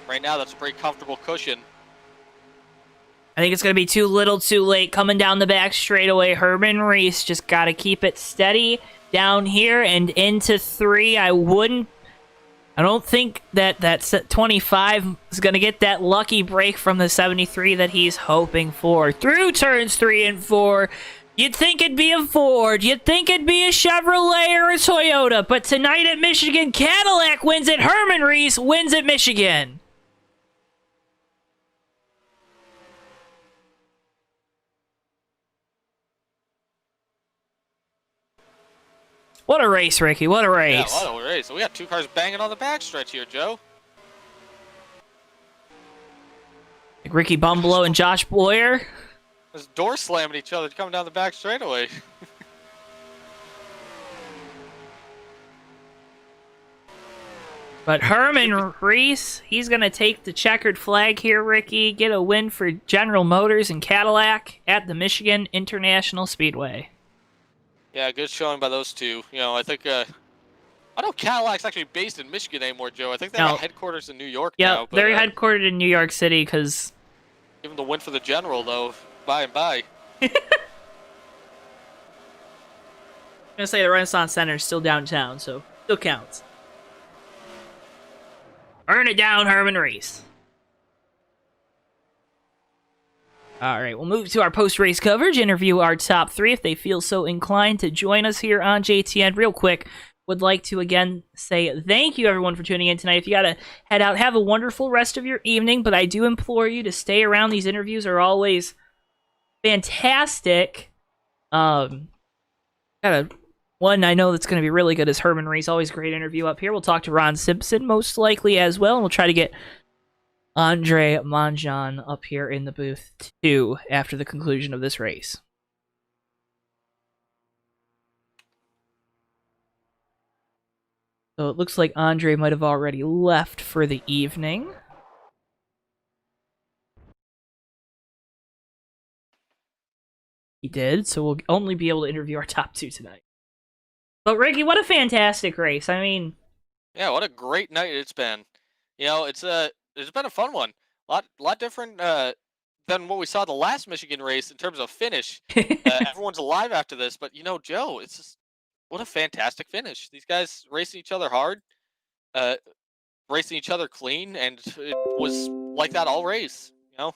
right now that's a pretty comfortable cushion. I think it's going to be too little too late coming down the back straightaway. Herman Reiss just got to keep it steady down here and into 3. I don't think that 25 is going to get that lucky break from the 73 that he's hoping for. Through turns 3 and 4, you'd think it'd be a Ford, you'd think it'd be a Chevrolet or a Toyota, but tonight at Michigan, Cadillac wins it. Herman Reiss wins at Michigan. What a race, Ricky. What a race. Yeah, what a race. So we got 2 cars banging on the backstretch here, Joe. Like Ricky Bumblow and Josh Boyer. There's door slamming each other coming down the back straightaway. But Herman Reiss, he's going to take the checkered flag here, Ricky. Get a win for General Motors and Cadillac at the Michigan International Speedway. Yeah, good showing by those two. I think know Cadillac's actually based in Michigan anymore, Joe. I think they No. have headquarters in New York Yep, now. But, they're headquartered in New York City because... give them the win for the general, though, by and by. I'm gonna say the Renaissance Center is still downtown, so still counts. Burn it down, Herman Reiss. Alright, we'll move to our post-race coverage, interview our top 3 if they feel so inclined to join us here on JTN. Real quick, would like to again say thank you everyone for tuning in tonight. If you gotta head out, have a wonderful rest of your evening, but I do implore you to stay around. These interviews are always fantastic. Got one I know that's going to be really good is Herman Reiss. Always a great interview up here. We'll talk to Ron Simpson most likely as well, and we'll try to get Andre Manjan up here in the booth too after the conclusion of this race. So it looks like Andre might have already left for the evening. He did, so we'll only be able to interview our top 2 tonight. But Ricky, what a fantastic race. I mean... Yeah, what a great night it's been. You know, it's been a fun one. Lot different than what we saw the last Michigan race in terms of finish. Everyone's alive after this, but you know, Joe, it's just what a fantastic finish. These guys racing each other hard, racing each other clean, and it was like that all race. You know,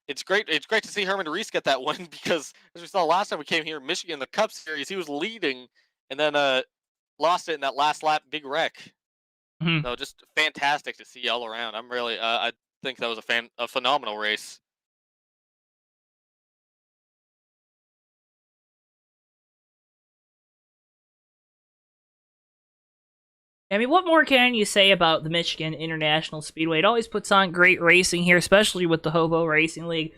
it's great. It's great to see Herman Reiss get that win because as we saw last time we came here in Michigan, the Cup Series, he was leading and then lost it in that last lap big wreck. Mm-hmm. So just fantastic to see all around. I'm really, I think that was a phenomenal race. I mean, what more can you say about the Michigan International Speedway? It always puts on great racing here, especially with the HOBO Racing League.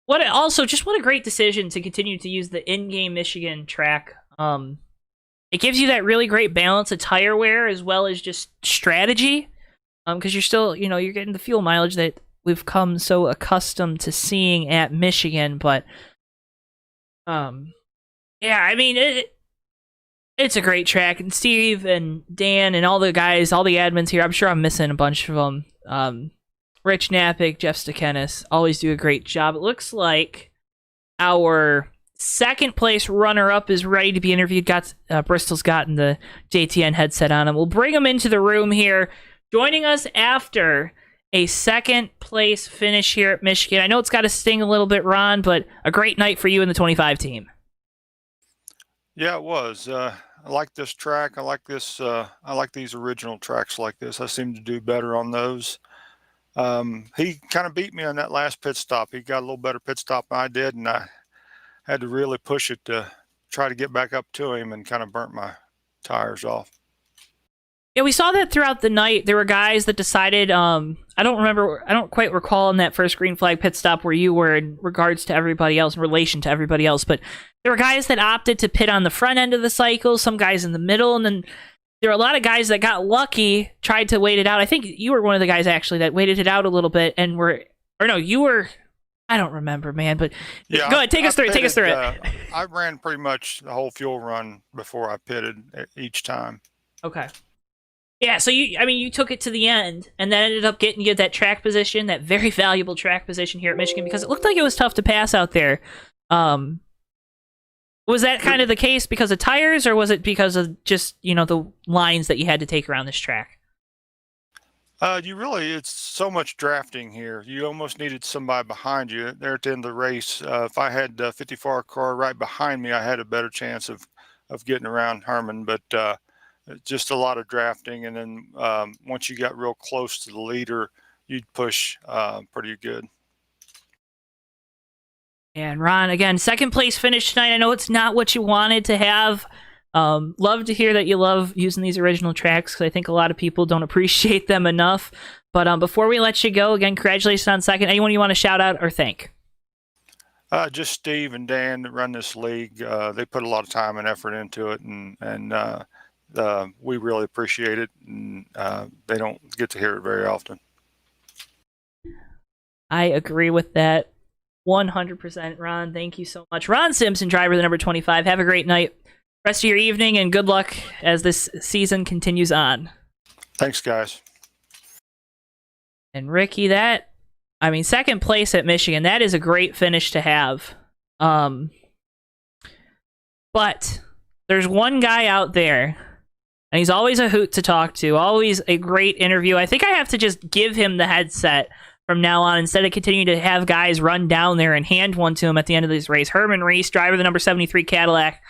What a great decision to continue to use the in-game Michigan track. It gives you that really great balance of tire wear as well as just strategy. Because you're still, you're getting the fuel mileage that we've come so accustomed to seeing at Michigan. But, yeah, I mean, it's a great track. And Steve and Dan and all the guys, all the admins here, I'm sure I'm missing a bunch of them. Rich Napick, Jeff Stakenis, always do a great job. It looks like our second place runner-up is ready to be interviewed. Bristol's gotten the JTN headset on him. We'll bring him into the room here. Joining us after a second place finish here at Michigan. I know it's got to sting a little bit, Ron, but a great night for you and the 25 team. Yeah, it was. I like this track. I like this. I like these original tracks like this. I seem to do better on those. He kind of beat me on that last pit stop. He got a little better pit stop than I did, and I had to really push it to try to get back up to him and kind of burnt my tires off. Yeah, we saw that throughout the night. There were guys that decided, I don't quite recall in that first green flag pit stop where you were in regards to everybody else, in relation to everybody else, but there were guys that opted to pit on the front end of the cycle, some guys in the middle, and then there were a lot of guys that got lucky, tried to wait it out. I think you were one of the guys, actually, that waited it out a little bit and you were... I don't remember, man, but yeah, go ahead, take us through it. I ran pretty much the whole fuel run before I pitted each time. Okay. Yeah, so you took it to the end, and then ended up getting you that track position, that very valuable track position here at Michigan, because it looked like it was tough to pass out there. Was that kind of the case because of tires, or was it because of just, the lines that you had to take around this track? It's so much drafting here. You almost needed somebody behind you there at the end of the race. If I had a 54 car right behind me, I had a better chance of getting around Herman, but just a lot of drafting. And then once you got real close to the leader, you'd push pretty good. And Ron, again, second place finish tonight. I know it's not what you wanted to have. Love to hear that you love using these original tracks, because I think a lot of people don't appreciate them enough. But before we let you go, again, congratulations on second. Anyone you want to shout out or thank? Just Steve and Dan that run this league. They put a lot of time and effort into it, and we really appreciate it. And they don't get to hear it very often. I agree with that 100%, Ron. Thank you so much. Ron Simpson, driver the number 25. Have a great night. rest of your evening, and good luck as this season continues on. Thanks, guys. And Ricky, second place at Michigan, that is a great finish to have. But there's one guy out there, and he's always a hoot to talk to, always a great interview. I think I have to just give him the headset from now on instead of continuing to have guys run down there and hand one to him at the end of this race. Herman Reiss, driver of the number 73 Cadillac.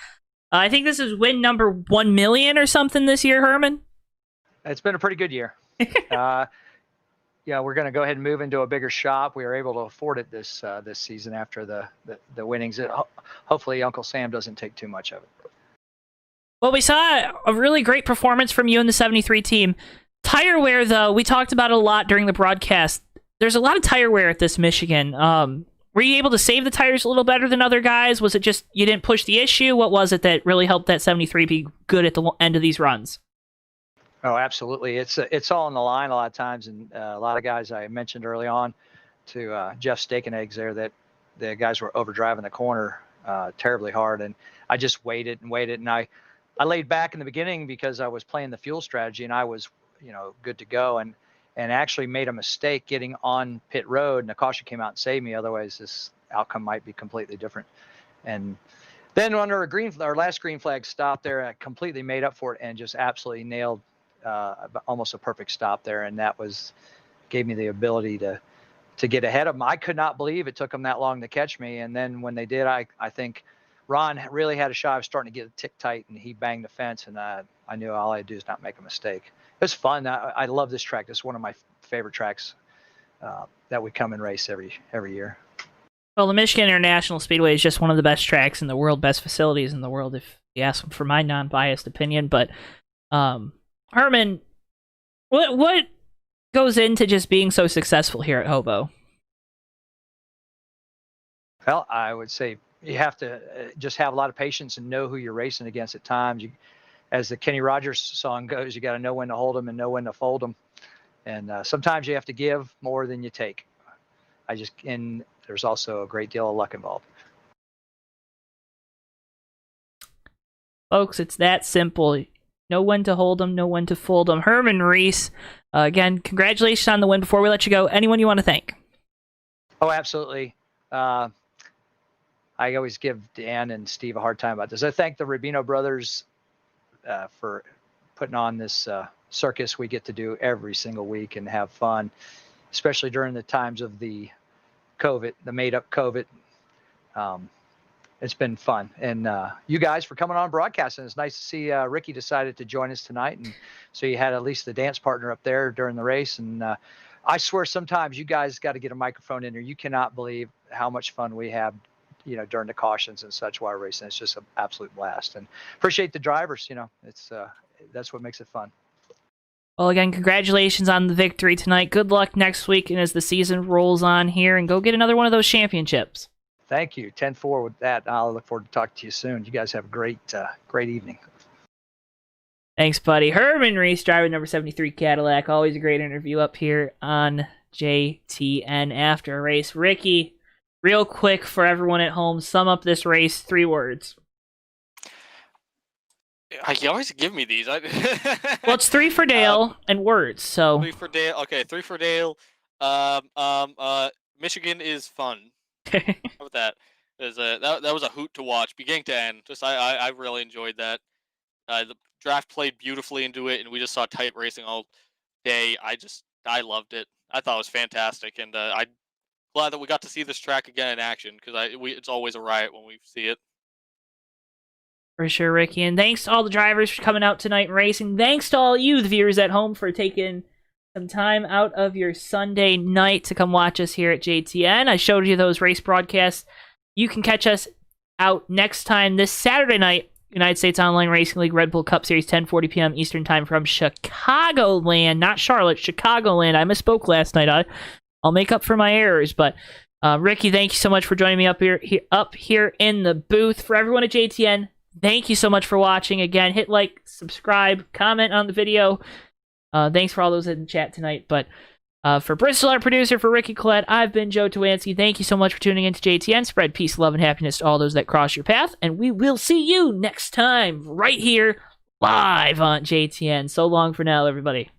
I think this is win number 1 million or something this year, Herman. It's been a pretty good year. We're going to go ahead and move into a bigger shop. We were able to afford it this season after the winnings. Hopefully Uncle Sam doesn't take too much of it. Well, we saw a really great performance from you and the 73 team. Tire wear, though, we talked about it a lot during the broadcast. There's a lot of tire wear at this Michigan. Were you able to save the tires a little better than other guys? Was it just you didn't push the issue? What was it that really helped that 73 be good at the end of these runs? Oh, absolutely. It's all on the line a lot of times, and a lot of guys I mentioned early on to Jeff Steak and Eggs there that the guys were overdriving the corner terribly hard, and I just waited, and I laid back in the beginning because I was playing the fuel strategy and I was good to go, and actually made a mistake getting on pit road, and the caution came out and saved me. Otherwise, this outcome might be completely different. And then under our last green flag stop there, I completely made up for it and just absolutely nailed almost a perfect stop there, and that gave me the ability to get ahead of them. I could not believe it took them that long to catch me, and then when they did, I think Ron really had a shot. I was starting to get a tick tight, and he banged the fence, and I knew all I had to do is not make a mistake. It was fun. I love this track. It's one of my favorite tracks that we come and race every year. Well, the Michigan International Speedway is just one of the best tracks in the world, best facilities in the world, if you ask for my non-biased opinion. But Herman, what goes into just being so successful here at HOBO? Well, I would say you have to just have a lot of patience and know who you're racing against at times. As the Kenny Rogers song goes, you got to know when to hold them and know when to fold them. And sometimes you have to give more than you take. And there's also a great deal of luck involved. Folks, it's that simple. Know when to hold them, know when to fold them. Herman Reiss, again, congratulations on the win. Before we let you go, anyone you want to thank? Oh, absolutely. I always give Dan and Steve a hard time about this. I thank the Rubino brothers for putting on this circus we get to do every single week and have fun, especially during the times of the COVID, the made-up COVID. It's been fun. And you guys for coming on broadcasting. It's nice to see Ricky decided to join us tonight. And so you had at least the dance partner up there during the race. And I swear sometimes you guys got to get a microphone in there. You cannot believe how much fun we have, during the cautions and such while racing. It's just an absolute blast. And appreciate the drivers. It's that's what makes it fun. Well, again, congratulations on the victory tonight. Good luck next week and as the season rolls on here, and go get another one of those championships. Thank you. 10-4 with that. I'll look forward to talking to you soon. You guys have a great evening. Thanks, buddy. Herman Reiss, driving number 73 Cadillac. Always a great interview up here on JTN after a race. Ricky, real quick for everyone at home, sum up this race, 3 words. You always give me these. Well, it's 3 for Dale and words, so. 3 for Dale. Okay, 3 for Dale. Michigan is fun. How about that? That was a hoot to watch, beginning to end. I really enjoyed that. The draft played beautifully into it, and we just saw tight racing all day. I loved it. I thought it was fantastic, and I'm glad that we got to see this track again in action, because it's always a riot when we see it. For sure, Ricky. And thanks to all the drivers for coming out tonight and racing. Thanks to all you, the viewers at home, for taking some time out of your Sunday night to come watch us here at JTN. I showed you those race broadcasts. You can catch us out next time this Saturday night, United States Online Racing League Red Bull Cup Series, 10:40 p.m. Eastern Time from Chicagoland, not Charlotte, Chicagoland. I misspoke last night. I'll make up for my errors, but Ricky, thank you so much for joining me up here in the booth. For everyone at JTN, thank you so much for watching. Again, hit like, subscribe, comment on the video. Thanks for all those in the chat tonight. But For Bristol, our producer, for Ricky Collette, I've been Joe Towansky. Thank you so much for tuning in to JTN. Spread peace, love, and happiness to all those that cross your path. And we will see you next time right here live on JTN. So long for now, everybody.